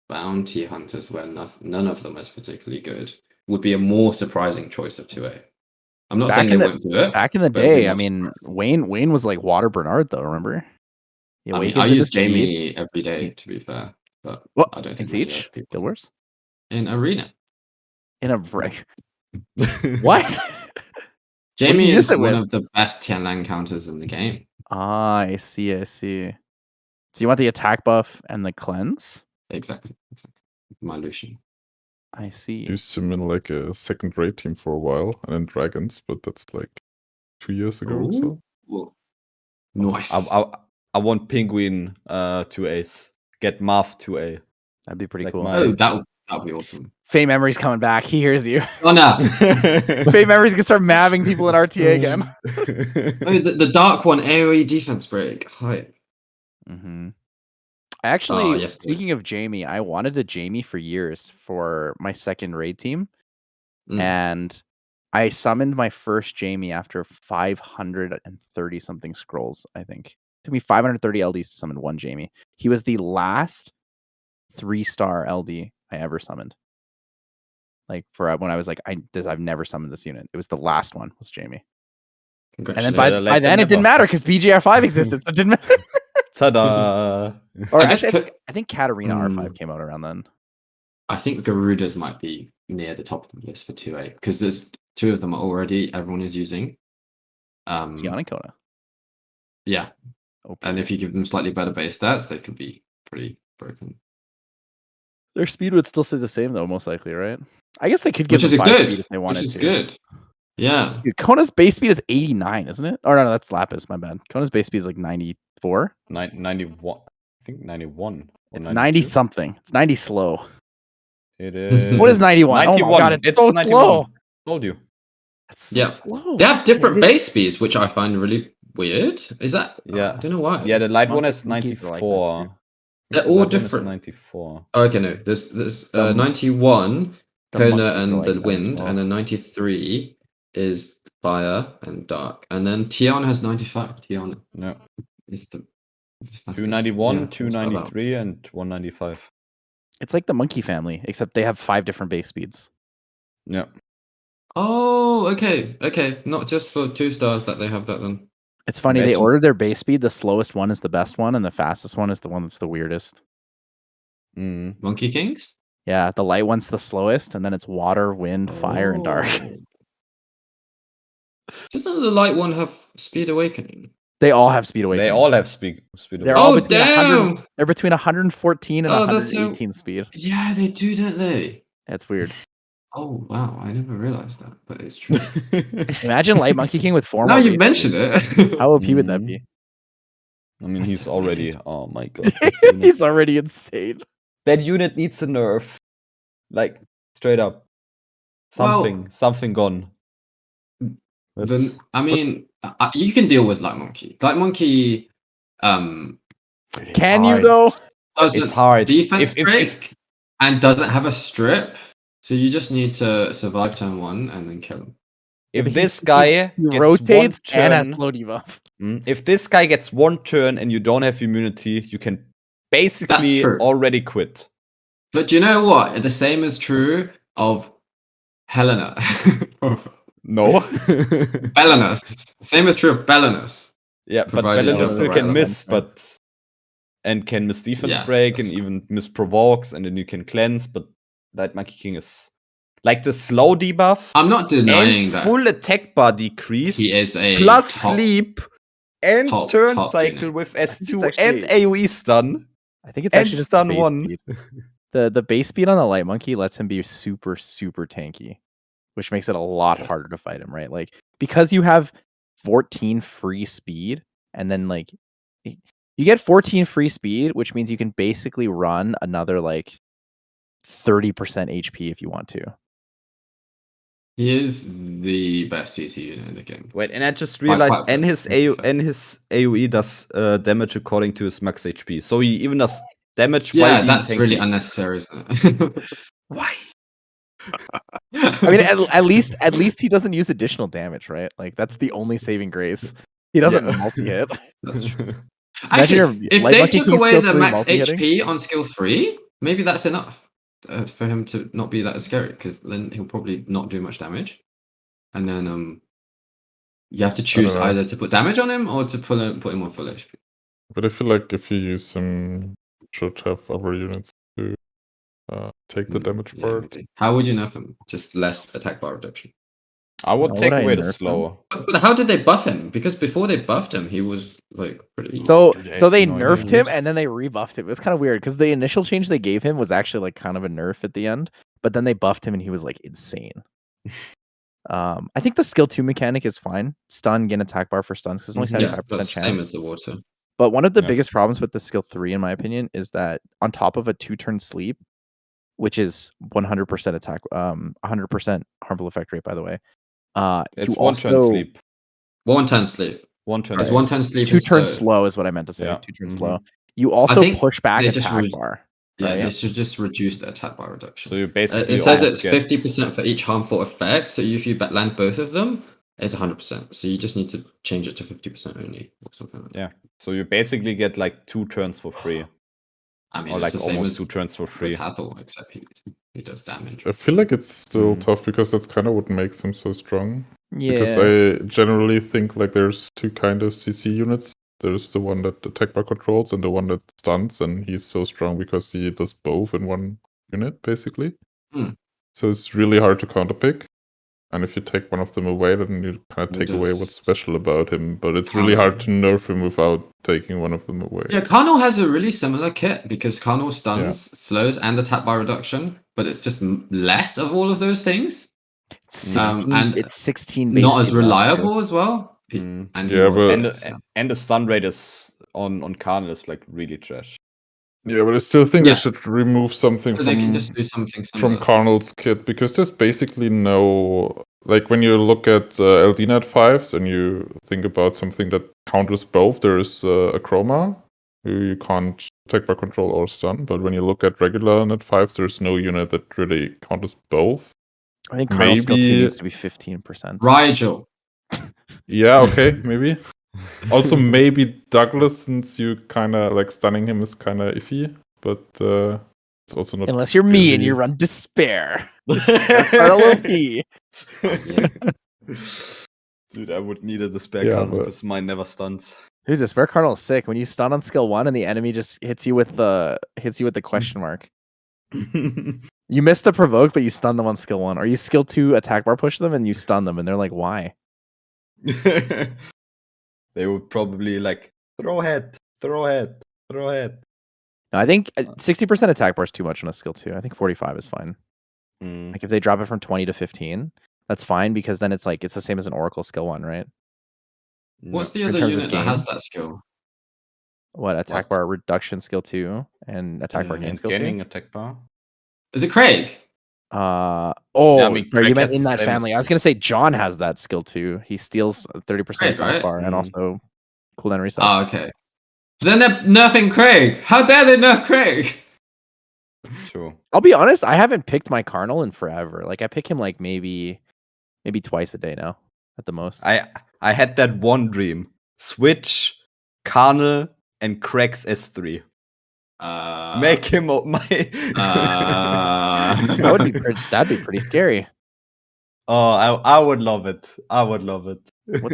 C: bounty hunters where none of them is particularly good would be a more surprising choice of 2A. I'm not
A: Back
C: saying
A: in
C: they
A: the-
C: won't do it.
A: Back in the
C: but it'd be
A: day, I
C: more
A: mean,
C: surprising.
A: Wayne was like Water Bernard though. Remember? He
C: I mean,
A: awakens
C: I
A: into
C: use
A: speed.
C: Jamie every day, to be fair, but
A: What?
C: I don't
A: In
C: think many other
A: Siege?
C: people
A: Guild
C: do.
A: Wars?
C: In Arena.
A: In a break. What?
C: Jamie
A: use
C: is
A: it
C: one
A: with?
C: of the best Tianlang counters in the game.
A: Ah, I see. So you want the attack buff and the cleanse?
C: Exactly. My Lucian.
A: I see.
D: Used him in like a second rate team for a while, and then Dragons, but that's like 2 years ago or so.
C: Ooh. Nice.
B: I want Penguin 2As. Get Marth 2A.
A: That'd be pretty
B: Like
A: cool.
B: my-
C: Oh, that'll be awesome.
A: Fey Memory's coming back. He hears you.
C: Oh no.
A: Fey Memory's gonna start mapping people in RTA again.
C: Oh, the dark one, AoE defense break. Hype.
A: Mm-hmm. Actually,
C: Oh, yes, please.
A: speaking of Jamie, I wanted a Jamie for years for my second raid team.
C: Mm.
A: And I summoned my first Jamie after 530 something scrolls, I think. It took me 530 LDs to summon one Jamie. He was the last 3-star LD I ever summoned. Like for when I was like, I've never summoned this unit. It was the last one was Jamie. And then
C: Congratulations.
A: by then it didn't matter because BGR5 existed, so it didn't matter.
B: Ta-da!
A: Or
C: I
A: actually,
C: guess
A: I think Katarina
C: Hmm.
A: R5 came out around then.
C: I think Garudas might be near the top of the list for 2A because there's 2 of them already. Everyone is using.
A: Tiana and Kona.
C: Yeah,
A: OP.
C: and if you give them slightly better base stats, they could be pretty broken.
A: Their speed would still stay the same though, most likely, right? I guess they could give
C: Which
A: them
C: is
A: 5
C: good.
A: speed if they wanted
C: Which is
A: to.
C: good. Yeah.
A: Dude, Kona's base speed is 89, isn't it? Or no, that's Lapis, my bad. Kona's base speed is like 94.
B: 91. I think 91. Or
A: It's
B: 92.
A: 90 something. It's 90 slow.
B: It is.
A: What is 91? Oh my
B: 91.
A: God, it's so
B: 91.
A: slow.
B: Told you.
A: That's so
C: Yeah.
A: slow.
C: They have different
A: It is-
C: base speeds, which I find really weird. Is that?
B: Yeah.
C: I don't know why.
B: Yeah, the light one is
A: Monkeys are like that
B: 94.
A: too.
C: They're
B: The
C: all
B: light one is
C: different.
B: 94.
C: Oh, okay, no. There's
A: The-
C: 91
A: the
C: Kona
A: monkeys are
C: and
A: like
C: the
A: that as
C: wind,
A: well.
C: and then 93 is fire and dark, and then Tiana has 95. Tiana
B: Yeah.
C: is the
B: 291,
C: yeah, what's that about?
B: 293, and 195.
A: It's like the monkey family, except they have 5 different base speeds.
B: Yeah.
C: Oh, okay. Not just for 2 stars that they have that then.
A: It's funny, they
B: Imagine-
A: ordered their base speed. The slowest one is the best one, and the fastest one is the one that's the weirdest.
B: Mm.
C: Monkey Kings?
A: Yeah, the light one's the slowest, and then it's water, wind, fire, and dark.
C: Oh. Doesn't the light one have speed awakening?
A: They all have speed awakening.
B: They all have speed.
A: They're all
C: Oh,
A: between 100
C: damn!
A: They're between 114 and
C: Oh, that's so-
A: 118 speed.
C: Yeah, they do, don't they?
A: That's weird.
C: Oh, wow. I never realized that, but it's true.
A: Imagine Light Monkey King with 4
C: now
A: more
C: you
A: base
C: mention
A: speed.
C: it.
A: How OP would that
B: Mhm.
A: be?
B: I mean,
C: That's
B: he's
C: so
B: already.
C: weird.
B: Oh my god. that unit-
A: He's already insane.
B: that unit needs a nerf. Like, straight up.
C: Well-
B: Something gone.
C: Then, I mean, you can deal with Light Monkey. Light Monkey
A: Can you though?
C: does
B: It's
C: a
B: hard.
C: defense
B: If-
C: break and doesn't have a strip, so you just need to survive turn 1 and then kill him.
B: If
A: But
B: this
A: he
B: guy
A: He
B: gets
A: rotates
B: one
A: and has
B: turn,
A: slow debuff.
B: if this guy gets 1 turn and you don't have immunity, you can basically
C: true.
B: already quit.
C: But do you know what? The same is true of Helena.
B: No.
C: Belanus. Same is true of Belanus.
B: Yeah, but
C: Provided
B: Belinda
C: you
B: still
C: have the
B: can
C: right
B: miss,
A: defense,
B: and can miss defense
C: Yeah,
B: break and
C: that's
B: even miss provokes, and then you can cleanse. But Light Monkey King is like the slow debuff
C: I'm not denying
B: and
C: that
B: full attack bar decrease
C: he is a
B: plus
C: top-
B: sleep and
C: top
B: turn cycle
C: unit.
B: with
A: think
B: S2
A: it's
B: and
A: actually-
B: AoE stun.
A: I think it's
B: And
A: actually just
B: stun
A: the base
B: 1.
A: speed. The base speed on the Light Monkey lets him be super, super tanky, which makes it a lot harder to fight him, right? Like, because you have 14 free speed, and then like you get 14 free speed, which means you can basically run another like 30% HP if you want to.
C: He is the best CC unit in the game.
B: Wait, and I just
C: Quite
B: realized,
C: bit,
B: and his AoE does damage according to his max HP. So he even does damage. while
C: Yeah,
B: being
C: that's really
B: tanky.
C: unnecessary, isn't it?
B: Why?
A: I mean, at least he doesn't use additional damage, right? Like that's the only saving grace. He doesn't
B: Yeah.
A: multi-hit.
C: that's true.
A: Imagine your
C: Actually, if
A: Light
C: they
A: Monkey
C: took
A: King's
C: away
A: skill
C: the
A: 3
C: max
A: multi-hitting.
C: HP on skill 3, maybe that's enough for him to not be that scary, because then he'll probably not do much damage. And then You have to choose
D: know.
C: either to put damage on him or to put him on full HP.
D: But I feel like if you use him, you should have other units to take the damage
C: Yeah,
D: part.
C: maybe. How would you nerf him? Just less attack bar reduction.
B: I would
A: How
B: take
A: would I
B: away the
A: nerf him?
B: slow.
C: But how did they buff him? Because before they buffed him, he was like pretty.
A: So
B: Dude, I
A: so
B: have
A: they
B: no
A: nerfed
B: idea.
A: him and then they rebuffed him. It was kind of weird because the initial change they gave him was actually like kind of a nerf at the end, but then they buffed him and he was like insane. I think the skill 2 mechanic is fine. Stun, gain attack bar for stuns because it's only
C: Yeah,
A: 75%
C: that's the same
A: chance.
C: as the water.
A: But one of the
B: Yeah.
A: biggest problems with the skill 3, in my opinion, is that on top of a 2-turn sleep, which is 100% attack, 100% harmful effect rate, by the way.
B: It's
A: You
B: one turn
A: also
B: sleep.
C: 1-turn sleep.
B: One turn.
C: It's
A: Right.
C: 1-turn sleep.
A: 2-turn
C: and
A: slow is what I meant to say.
B: Yeah.
A: 2-turn
B: Mhm.
A: slow. You also
C: think
A: push back
C: they just
A: attack bar.
C: Yeah,
A: right?
C: they should just reduce the attack bar reduction.
B: So you basically
C: It says
B: almost
C: it's
B: get
C: 50% for each harmful effect. So if you land both of them, it's 100%. So you just need to change it to 50% only or something like that.
B: Yeah. So you basically get like 2 turns for free,
C: I mean,
B: or
C: it's
B: like
C: the same
B: almost
C: as
B: 2 turns for free.
C: with Hathor, except he does damage.
D: I feel like it's still
B: Mm.
D: tough because that's kind of what makes him so strong.
A: Yeah.
D: Because I generally think like there's two kind of CC units. There's the one that attack bar controls and the one that stuns, and he's so strong because he does both in one unit, basically.
C: Hmm.
D: So it's really hard to counterpick. And if you take one of them away, then you kind of
C: He
D: take away
C: does
D: what's special about him. But it's really hard to nerf him without taking one of them away.
C: Yeah, Karnal has a really similar kit because Karnal stuns, slows, and attack bar reduction, but it's just less of all of those things.
A: 16,
C: and
A: it's 16
C: Not as
A: basically less, too.
C: reliable as well.
B: Mm.
C: And
D: Yeah, but-
B: And the stun rate is on Karnal is like really trash.
D: Yeah, but I still think
C: Yeah.
D: they should remove something
C: So they can
D: from
C: just do something
D: from
C: similar.
D: Karnal's kit because there's basically no, like when you look at LDNet 5s and you think about something that counters both, there's a Chroma who you can't attack by control or stun, but when you look at regular net 5s, there's no unit that really counters both.
A: I think Karnal skill 2
D: Maybe-
A: needs to be 15%.
C: Rigel.
D: Yeah, okay, maybe. Also, maybe Douglas, since you kind of like stunning him is kind of iffy, but it's also not.
A: Unless you're me and
D: really-
A: you run Despair. Karnal OP.
C: Yeah.
B: Dude, I would need a despair
D: Yeah,
B: Karnal
D: but-
B: because mine never stuns.
A: Dude, Despair Karnal is sick. When you stun on skill 1 and the enemy just hits you with the question mark. You miss the provoke, but you stun them on skill 1. Or you skill 2 attack bar push them and you stun them, and they're like, why?
B: They would probably like throw head.
A: No, I think 60% attack bar is too much on a skill 2. I think 45 is fine.
B: Mm.
A: Like if they drop it from 20 to 15, that's fine because then it's like it's the same as an Oracle skill 1, right?
C: What's the
A: In
C: other
A: terms of
C: unit that has
A: gain?
C: that skill?
A: What attack
B: What?
A: bar reduction skill 2 and attack bar gain
B: And
A: skill 2?
B: gaining attack bar.
C: Is it Craig?
A: Oh,
B: I mean,
A: sorry, you
B: Craig
A: meant
B: has
A: in
B: the
A: that
B: same
A: family.
B: as-
A: I was gonna say John has that skill too. He steals 30%
C: Right,
A: attack
C: right?
A: bar and
B: Mm.
A: also cooldown resets.
C: Oh, okay. Then they're nerfing Craig. How dare they nerf Craig?
B: Sure.
A: I'll be honest, I haven't picked my Karnal in forever. Like I pick him like maybe twice a day now at the most.
B: I had that one dream. Switch, Karnal, and Craig's S3. Make him my.
A: That'd be pretty scary.
B: Oh, I would love it. I would love it.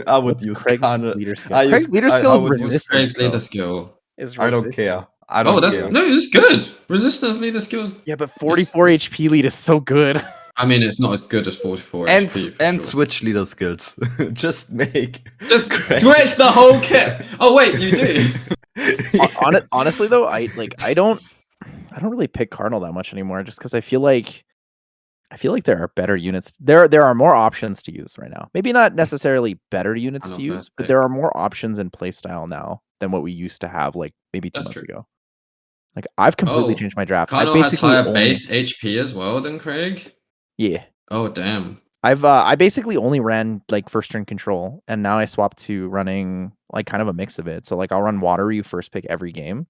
B: I would
A: What's
B: use
A: Craig's
B: Karnal.
A: leader skill?
B: I
A: Craig's
B: use-
A: leader
B: I-
A: skill
B: I
A: is
B: would use
A: resistance.
C: Craig's leader
A: though.
C: skill.
A: Is
B: I don't care.
A: resistance.
B: I
C: Oh,
B: don't
C: that's
B: care.
C: no, it's good. Resistance leader skills.
A: Yeah, but 44 HP lead is so good.
C: I mean, it's not as good as 44
B: And
C: HP. for
B: and
C: sure.
B: switch leader skills. Just make.
C: Just
B: Craig-
C: switch the whole kit. Oh wait, you do.
A: Honestly though, I don't really pick Karnal that much anymore just because I feel like there are better units. There are more options to use right now. Maybe not necessarily better units
C: I
A: to
C: know,
A: use,
C: but
A: but there are more options in playstyle now than what we used to have like maybe 2
C: That's
A: months
C: true.
A: ago. Like I've completely
C: Oh,
A: changed my draft. I
C: Karnal has
A: basically
C: higher
A: only,
C: base HP as well than Craig.
A: yeah.
C: Oh damn.
A: I basically only ran like first turn control, and now I swapped to running like kind of a mix of it. So like I'll run Water You first pick every game,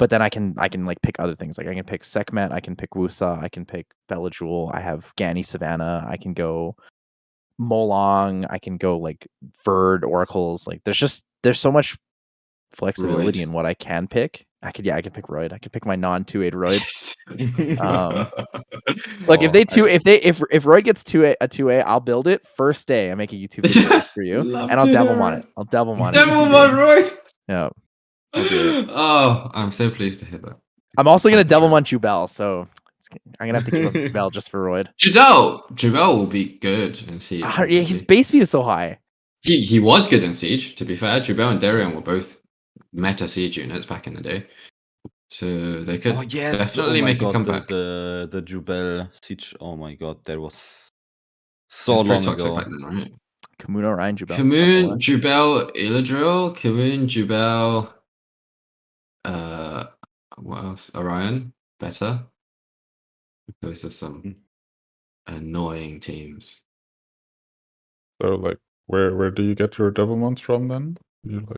A: but then I can like pick other things. Like I can pick Sekhmet, I can pick Wusa, I can pick Velajuel, I have Gani Savannah, I can go Molong, I can go like Verd Oracles. Like there's so much flexibility
C: Right.
A: in what I can pick I could pick Royd. I could pick my non-2-8 Royd.
C: Um,
A: Look, if Royd gets a 2A, I'll build it first day. I make a YouTube video
C: Yes,
A: for you,
C: love
A: and I'll
C: to
A: devil
C: hear
A: on
C: it.
A: it. I'll devil on it.
C: Devil on Royd.
A: Yeah, I'll do it.
C: Oh, I'm so pleased to hear that.
A: I'm also gonna devil
C: sure.
A: on Jubel, so I'm gonna have to give up Jubel just for Royd.
C: Jubel will be good in Siege.
A: Yeah, his base speed is so high.
C: He was good in Siege, to be fair. Jubel and Darian were both meta Siege units back in the day. So they could definitely make a comeback.
B: The Jubel Siege. Oh my god, that was so long ago.
C: Back then, right?
A: Kamun, Orion, Jubel.
C: Kamun, Jubel, Eladriel, Kamun, Jubel. What else? Orion, better. Those are some annoying teams.
D: So like, where do you get your Devilmons from then? You like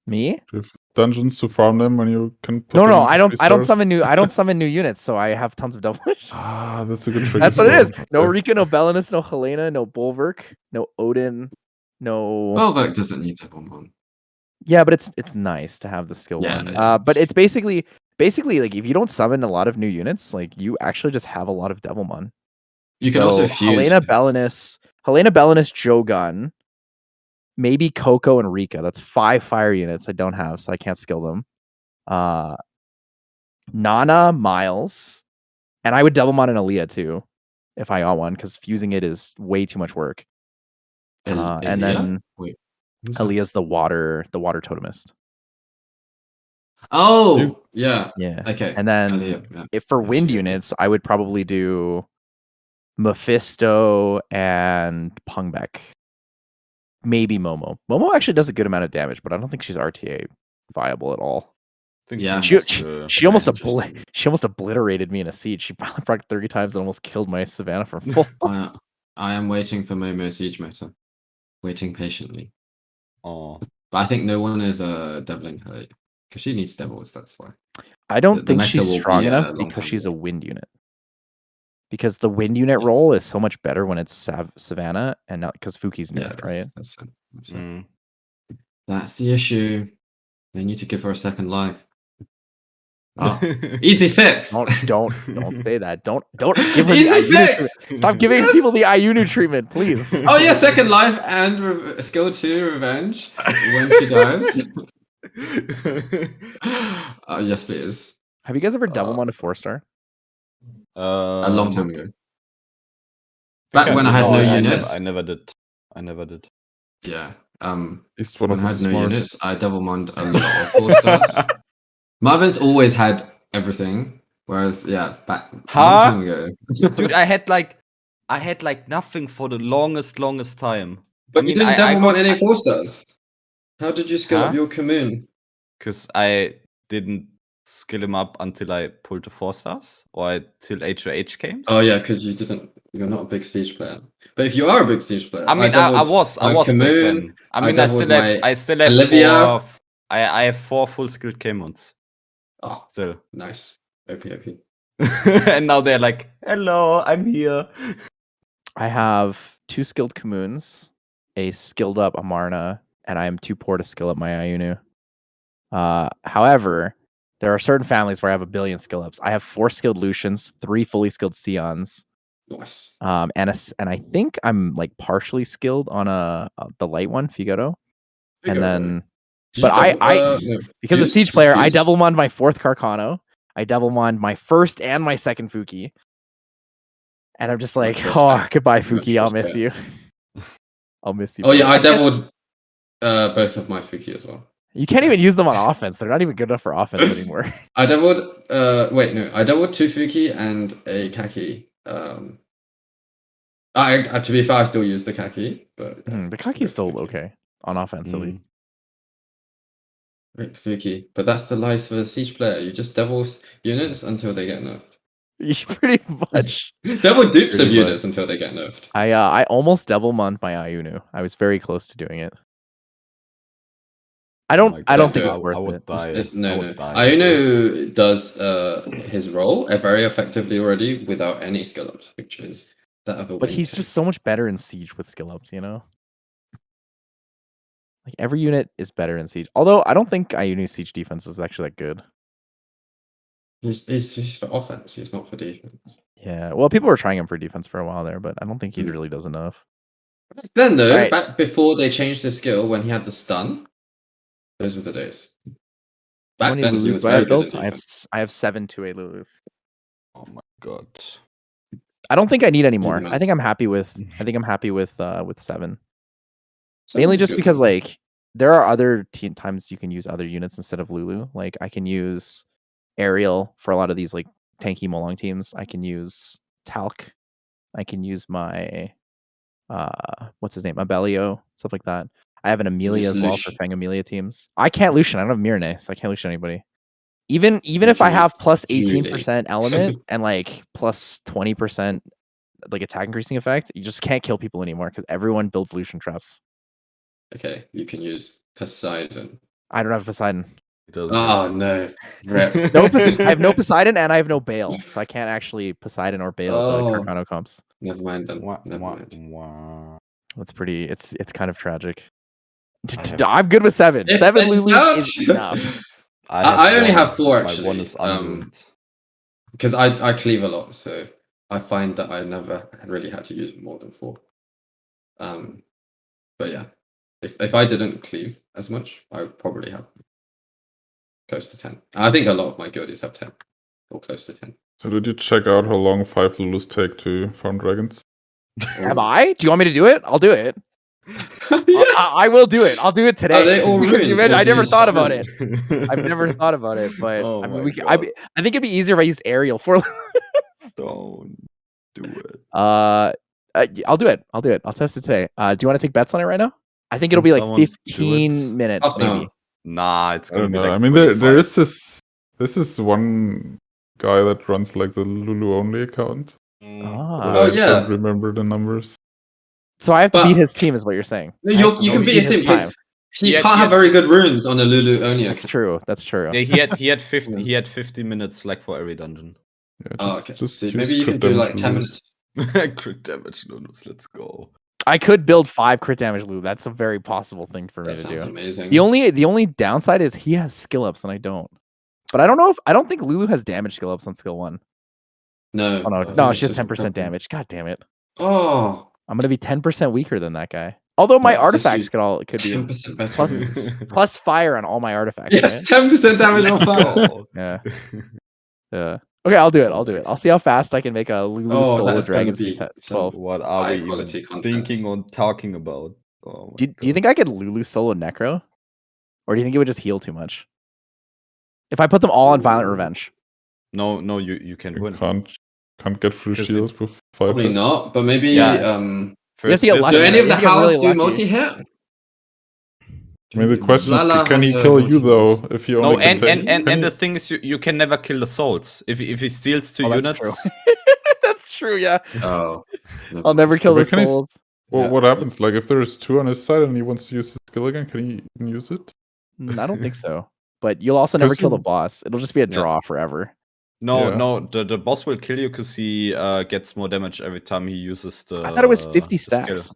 A: Me?
D: do you have dungeons to farm them when you can? Put
A: No,
D: them
A: I
D: into
A: don't
D: 3
A: summon
D: stars?
A: new. I don't summon new units, so I have tons of double.
D: Ah, that's a good trick.
A: That's what it is. No
D: Okay.
A: Rika, no Belinus, no Helena, no Bulwark, no Odin, no.
C: Bulwark doesn't need Devilmon.
A: Yeah, but it's nice to have the skill
C: Yeah,
A: one.
C: yeah.
A: But it's basically like if you don't summon a lot of new units, like you actually just have a lot of Devilmon.
C: You can also fuse.
A: Helena Belinus, Jogun, maybe Coco and Rika. That's 5 fire units I don't have, so I can't skill them. Nana, Miles, and I would Devilmon and Aaliyah too, if I got one, because fusing it is way too much work. And then
C: Wait, who's that?
A: Aaliyah's the water totemist.
C: Oh, yeah.
A: Yeah.
C: Okay.
A: And then
C: Aaliyah, yeah.
A: if for wind
C: Absolutely.
A: units, I would probably do Mephisto and Pungbeck. Maybe Momo. Momo actually does a good amount of damage, but I don't think she's RTA viable at all.
C: Yeah.
A: She almost
C: interesting.
A: she almost obliterated me in a siege. She proc 30 times and almost killed my Savannah for full.
C: I am waiting for Momo Siege meta. Waiting patiently.
B: Oh,
C: But I think no one is deviling her because she needs devils. That's why.
A: I don't
C: The
A: think
C: meta
A: she's
C: will
A: strong
C: be,
A: enough
C: long
A: because
C: time
A: she's a
C: ago.
A: wind unit. Because the wind unit role is so much better when it's Savannah and not because Fuki's nerfed, right?
C: That's it. That's the issue. They need to give her a second life. Oh, easy fix.
A: Don't say that. Don't give her the
C: Easy
A: Ayunu
C: fix!
A: treatment. Stop giving people the Ayunu treatment, please.
C: Oh yeah, second life and skill 2 revenge when she dies. Yes, please.
A: Have you guys ever Devilmon a 4-star?
C: A long time ago. Back when I had
B: No,
C: no units.
B: I never did.
C: Yeah.
D: Least one
C: When
D: of
C: I
D: us
C: had
D: is
C: no
D: smart.
C: units, I Devilmonned a lot of 4 stars. Marvin's always had everything, whereas back a long time ago.
B: Dude, I had like nothing for the longest time.
C: But you didn't Devilmon any 4 stars. How did you skill up your commune?
B: Because I didn't skill him up until I pulled the 4 stars or till HOH came.
C: Oh yeah, because you're not a big siege player. But if you are a big siege player,
B: I mean, I was back then. I mean, I still have
C: Olivia.
B: I have 4 full skilled K-Mons.
C: Oh,
B: Still.
C: nice. OP.
B: And now they're like, hello, I'm here.
A: I have 2 skilled Communes, a skilled up Amarna, and I am too poor to skill up my Ayunu. However, there are certain families where I have a billion skill ups. I have 4 skilled Lucians, 3 fully skilled Sions.
C: Nice.
A: And I think I'm like partially skilled on the light one, Figaro. And then because as siege player, I Devilmonned my 4th Carcano. I Devilmonned my 1st and my 2nd Fuki. And I'm just like, goodbye, Fuki. I'll miss you. I'll miss you.
C: Oh yeah, I deviled both of my Fuki as well.
A: You can't even use them on offense. They're not even good enough for offense anymore.
C: I deviled I deviled 2 Fuki and a Kaki. To be fair, I still use the Kaki, but
A: the Kaki's still okay on offense at least.
C: Rip Fuki, but that's the life of a siege player. You just devil units until they get nerfed.
A: Pretty much.
C: Devil dupes of units until they get nerfed.
A: I almost Devilmonned my Ayunu. I was very close to doing it. I don't think it's worth it.
C: No. Ayunu does his role very effectively already without any skill ups, which is that of a.
A: But he's just so much better in siege with skill ups, you know. Like every unit is better in siege. Although I don't think Ayunu's siege defense is actually that good.
C: He's for offense. He's not for defense.
A: Yeah. Well, people were trying him for defense for a while there, but I don't think he
C: Hmm.
A: really does enough.
C: Then though,
A: Right.
C: back before they changed the skill when he had the stun, those were the days.
A: How
C: Back
A: many
C: then he
A: Lulus
C: was
A: do I
C: very
A: have
C: good
A: built?
C: at defense.
A: I have 7 2A Lulus.
B: Oh my god.
A: I don't think I need any more.
C: man.
A: I think I'm happy with 7.
C: So
A: Mainly
C: it's
A: just
C: good.
A: because like there are other times you can use other units instead of Lulu. Like I can use Ariel for a lot of these like tanky Molong teams. I can use Talc. I can use my what's his name? Abelio, stuff like that. I have an Amelia
C: use
A: as well for
C: Lucian.
A: Fang Amelia teams. I can't Lucian. I don't have Mirne, so I can't Lucian anybody. Even
C: You
A: if I
C: can
A: have
C: use
A: plus
C: Julie.
A: 18% element and like plus 20% like attack increasing effect, you just can't kill people anymore because everyone builds Lucian traps.
C: Okay, you can use Poseidon.
A: I don't have Poseidon.
B: It doesn't
C: Oh no, rip.
A: No, I have no Poseidon and I have no Bale, so I can't actually Poseidon or Bale the
C: Oh.
A: Carcano comps.
C: Never mind then.
B: Wah,
C: Never
B: wah,
C: mind.
B: wah.
A: It's pretty. It's kind of tragic.
B: I have-
A: I'm good with 7.
C: If
A: 7
C: in
A: Lulus is
C: doubt-
A: enough.
C: I only have 4
B: My
C: actually.
B: one is unruined.
C: Because I cleave a lot, so I find that I never really had to use more than 4. But yeah, if I didn't cleave as much, I would probably have close to 10. I think a lot of my guildies have 10 or close to 10.
D: So did you check out how long 5 Lulus take to farm dragons?
A: Have I? Do you want me to do it? I'll do it. I will do it. I'll do it today.
C: Are they all
A: Because you
C: ruined?
A: I
C: Or do
A: never
C: you
A: thought about it.
C: summon?
A: I've never thought about it, but
B: Oh
A: I mean,
B: my
A: I
B: God.
A: think it'd be easier if I used Ariel for.
B: Don't do it.
A: I'll do it. I'll test it today. Do you want to take bets on it right now? I think it'll
B: Can
A: be like
B: someone do it?
A: 15 minutes,
C: Fuck no.
A: maybe.
B: Nah, it's
D: I
B: gonna
D: don't
B: be
D: know.
B: like
D: I mean, there
B: 25.
D: is this one guy that runs like the Lulu only account.
A: Ah.
C: Oh,
D: I
C: yeah.
D: don't remember the numbers.
A: So I have to
C: But-
A: beat his team, is what you're saying. I
C: You
A: have to
C: can beat his team
A: time.
C: because he
B: Yeah,
C: can't
B: yeah.
C: have very good runes on a Lulu only
A: That's
C: account.
A: true. That's true.
B: Yeah, he had 50. He had 50 minutes like for every dungeon.
D: Yeah,
C: Oh, okay.
D: just
C: So
D: use
C: maybe you can
D: crit
C: do
D: damage
C: like 10
D: Lulus.
C: minutes.
B: Crit damage, Lunus. Let's go.
A: I could build 5 crit damage Lulu. That's a very possible thing for me
C: That
A: to
C: sounds
A: do.
C: amazing.
A: The only downside is he has skill ups and I don't. But I don't think Lulu has damage skill ups on skill 1.
C: No.
A: Oh no,
C: I think
A: no,
C: it's
A: she has
C: just a
A: 10%
C: purple.
A: damage. God damn it.
C: Oh.
A: I'm gonna be 10% weaker than that guy. Although my
C: Yeah, just
A: artifacts
C: use
A: could be
C: 10% better
A: plus-
C: runes.
A: plus fire on all my artifacts.
C: Yes, 10% damage on
B: Let's
C: fire.
B: go.
A: Right? Yeah. Okay, I'll do it. I'll see how fast I can make a Lulu
C: Oh,
A: solo
C: that's gonna
A: dragons
C: be
A: be 10,
C: some
A: 12.
B: What are
C: high
B: we even
C: quality content.
B: thinking on talking about? Oh my
A: Do you
B: God.
A: think I could Lulu solo Necro? Or do you think it would just heal too much? If I put them all on Violent Revenge.
B: No, you can
D: You
B: win.
D: can't get through
B: 'Cause
D: shields with 5
C: Probably
D: hits.
C: not, but maybe
B: Yeah.
A: You have
B: First
A: to get
B: this
A: lucky.
C: do any of
A: You
C: the
A: get
C: house
A: really
C: do
A: lucky.
C: multi-hit?
D: I mean, the question is,
C: Lala
D: can
C: has
D: he
C: a
D: kill you though?
C: multi-use.
D: If he
B: No,
D: only can take,
B: and
D: can he-
B: the thing is, you can never kill the souls. If he steals 2
A: Oh, that's
B: units,
A: true. That's true, yeah.
C: Oh.
A: I'll never kill the
D: But can he
A: souls.
D: Well,
B: Yeah.
D: what happens? Like, if there's 2 on his side and he wants to use his skill again, can he even use it?
A: I don't think so. But you'll also never
D: Because
A: kill the
D: you-
A: boss. It'll just be a
B: Yeah.
A: draw forever.
B: no,
D: Yeah.
B: no, the boss will kill you because he gets more damage every time he uses the.
A: I thought it was 50
B: the skill.
A: stacks.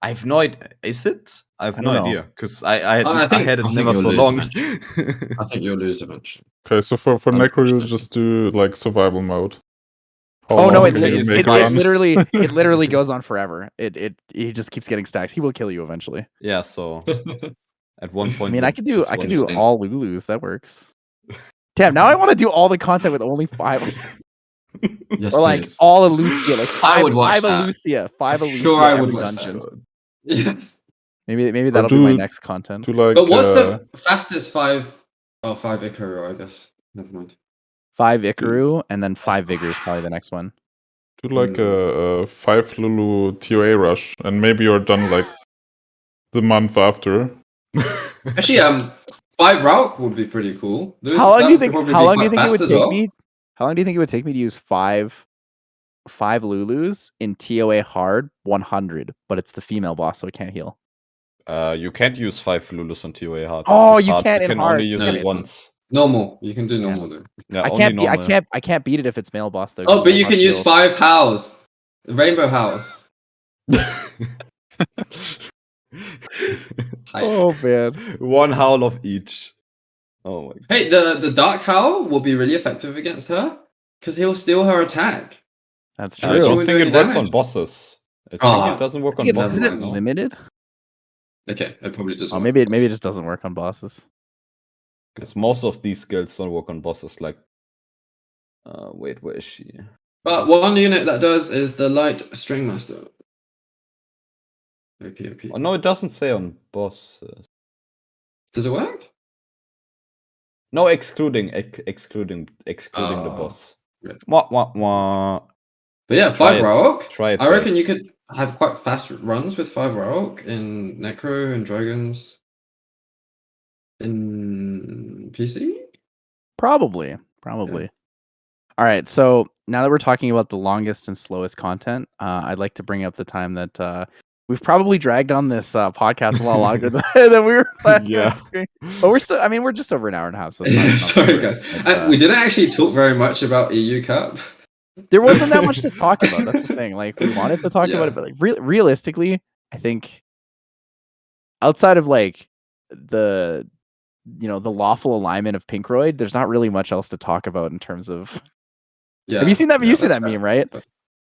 B: I have no idea. Is it? I have
A: I
B: no
A: don't know.
B: idea because I had
C: I
B: it
C: think
B: never
C: you'll
B: so
C: lose
B: long.
C: I think you'll lose eventually.
D: Okay, so for Necro, you'll
C: Unfortunately.
D: just do like survival mode. How
A: Oh no!
D: long
A: It,
D: can you
A: it,
D: make
A: it,
D: run?
A: it literally goes on forever. He just keeps getting stacks. He will kill you eventually.
B: Yeah, so at one
A: I
B: point.
A: mean,
B: you
A: I could do
B: just
A: do
B: want-
A: all Lulus. That works. Damn! Now I want to do all the content with only 5,
C: Yes,
A: or like
C: please.
A: all of Lucia, like
C: I would watch
A: 5
C: that.
A: Lucia, 5 Lucia
C: Sure, I would
A: every
C: watch
A: dungeon.
C: that. Yes.
A: Maybe that'll be my next content.
D: Do like,
C: But what's the fastest 5? Oh, 5 Ikaru, I guess. Never mind.
A: 5 Ikaru and then 5 Vigor is probably the next one.
D: do like a 5 Lulu TOA rush, and maybe you're done like the month after.
C: Actually, 5 Rauk would be pretty cool.
A: How long do you think?
C: How
A: How long do you think it would take me? How long do you think it would take me to use 5 Lulus in TOA hard 100? But it's the female boss, so it can't heal.
B: You can't use 5 Lulus on TOA hard.
A: Oh,
B: It's
A: you
B: hard.
A: can't
B: You
A: in
B: can
A: hard.
B: only use
C: No,
B: it
C: you
B: once.
C: Normal. You can do normal though.
B: Yeah,
A: I
B: only
A: can't.
B: normal.
A: I can't beat it if it's male boss though.
C: Oh,
A: 'cause
C: but
A: male
C: you
A: boss
C: can use
A: heals.
C: 5 Hows. Rainbow Hows. Hype.
A: Oh man.
B: One howl of each. Oh my god.
C: Hey, the Dark Howl will be really effective against her because he'll steal her attack.
A: That's
B: I
A: true.
C: she
B: don't
C: won't
B: think
C: do
B: it
C: any
B: works on
C: damage.
B: bosses. I think
C: Ah,
B: it doesn't work
A: I
B: on
A: think it's
B: bosses.
A: isn't it
C: no?
A: limited?
C: Okay, it probably doesn't.
A: Oh,
C: work.
A: maybe it just doesn't work on bosses.
B: Because most of these skills don't work on bosses. Like, wait, where is she?
C: But one unit that does is the Light String Master. OP.
B: Oh no, it doesn't say on bosses.
C: Does it work?
B: No, excluding the boss.
C: Right.
B: Wah.
C: But yeah,
B: Try
C: 5
B: it.
C: Raok.
B: Try it.
C: I reckon
B: Dave.
C: you could have quite fast runs with 5 Raok in Necro and Dragons. In PC?
A: Probably. All right. So now that we're talking about the longest and slowest content, I'd like to bring up the time that we've probably dragged on this podcast a lot longer than we were planning
B: Yeah.
A: on doing. But we're still. I mean, we're just over an hour and a half. So it's not, not
C: Sorry,
A: too
C: guys.
A: bad, but,
C: We didn't actually talk very much about EU Cup.
A: there wasn't that much to talk about. That's the thing. Like we wanted to talk about it, but like realistically, I think outside of like the the lawful alignment of Pinkroyd, there's not really much else to talk about in terms of.
C: Yeah.
A: Have you seen that?
C: Yeah,
A: You see
C: that's
A: that
C: fair.
A: meme, right?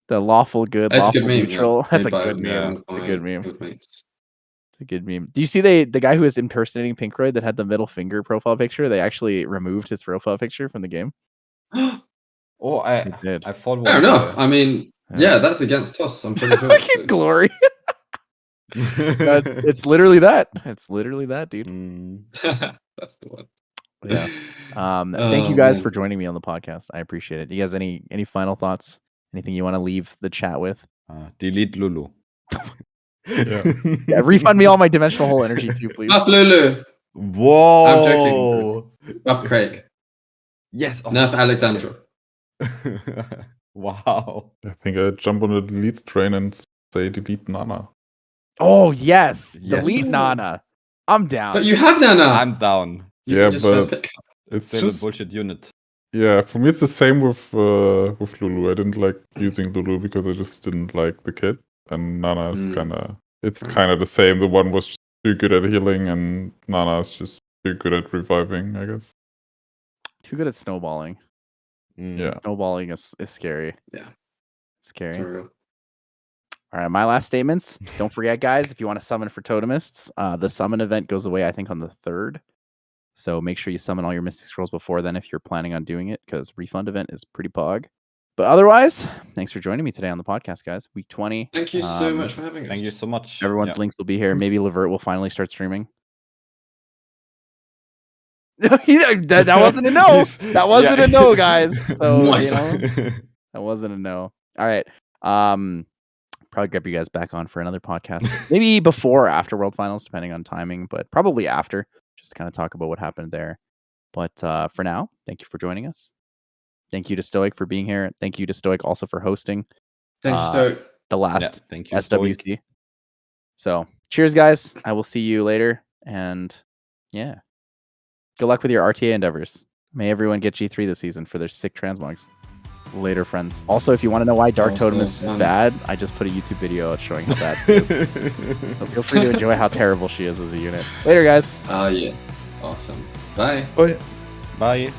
A: The lawful good,
C: That's a
A: lawful
C: good meme.
A: neutral.
C: Yeah.
A: That's a
C: Made by
A: good meme.
C: one
A: It's a
C: of
A: good
C: my
A: meme.
C: good mates.
A: It's a good meme. Do you see the guy who was impersonating Pinkroyd that had the middle finger profile picture? They actually removed his profile picture from the game.
B: Oh, I
A: They did.
B: thought one
C: Fair enough.
B: guy.
C: I mean, yeah, that's against TOS. I'm pretty sure.
A: Fucking glory. It's literally that. It's literally that, dude.
C: That's the one.
A: Yeah. Thank you guys
C: man.
A: for joining me on the podcast. I appreciate it. You guys, any final thoughts? Anything you want to leave the chat with?
B: Delete Lulu.
A: Yeah, refund me all my dimensional hole energy too, please.
C: Buff Lulu.
B: Whoa.
C: I'm joking. Buff Craig.
B: Yes.
C: Nerf Alexandra.
B: Wow.
D: I think I jump on the delete train and say delete Nana.
A: Oh yes,
B: Yes.
A: delete Nana. I'm down.
C: But you have Nana.
B: I'm down.
C: You
D: Yeah,
C: can just first
D: but
C: pick.
D: it's
B: Still a
D: just
B: bullshit unit.
D: yeah. For me, it's the same with Lulu. I didn't like using Lulu because I just didn't like the kit, and Nana is kind of the same. The one was too good at healing, and Nana is just too good at reviving, I guess.
A: Too good at snowballing.
D: Yeah.
A: Snowballing is scary.
C: Yeah.
A: Scary.
C: For real.
A: All right, my last statements. Don't forget, guys, if you want to summon for Totemists, the summon event goes away, I think, on the 3rd. So make sure you summon all your Mystic Scrolls before then if you're planning on doing it, because refund event is pretty pog. But otherwise, thanks for joining me today on the podcast, guys. Week 20.
C: Thank you so much for having us.
B: Thank you so much.
A: Everyone's
B: Yeah.
A: links will be here. Maybe Levert will finally start streaming. that wasn't a no. That wasn't a no, guys. So
C: Nice.
A: that wasn't a no. All right. Probably grab you guys back on for another podcast. Maybe before or after World Finals, depending on timing, but probably after. Just kind of talk about what happened there. But for now, thank you for joining us. Thank you to Stoic for being here. Thank you to Stoic also for hosting
C: Thank you, Stoic.
A: the last
B: thank you,
A: SWC.
B: Stoic.
A: So cheers, guys. I will see you later. And yeah, good luck with your RTA endeavors. May everyone get G3 this season for their sick transmogs. Later, friends. Also, if you want to know why Dark Totem is bad, I just put a YouTube video out showing how bad she is. So feel free to enjoy how terrible she is as a unit. Later, guys.
C: Yeah. Awesome. Bye.
D: Oh yeah.
B: Bye.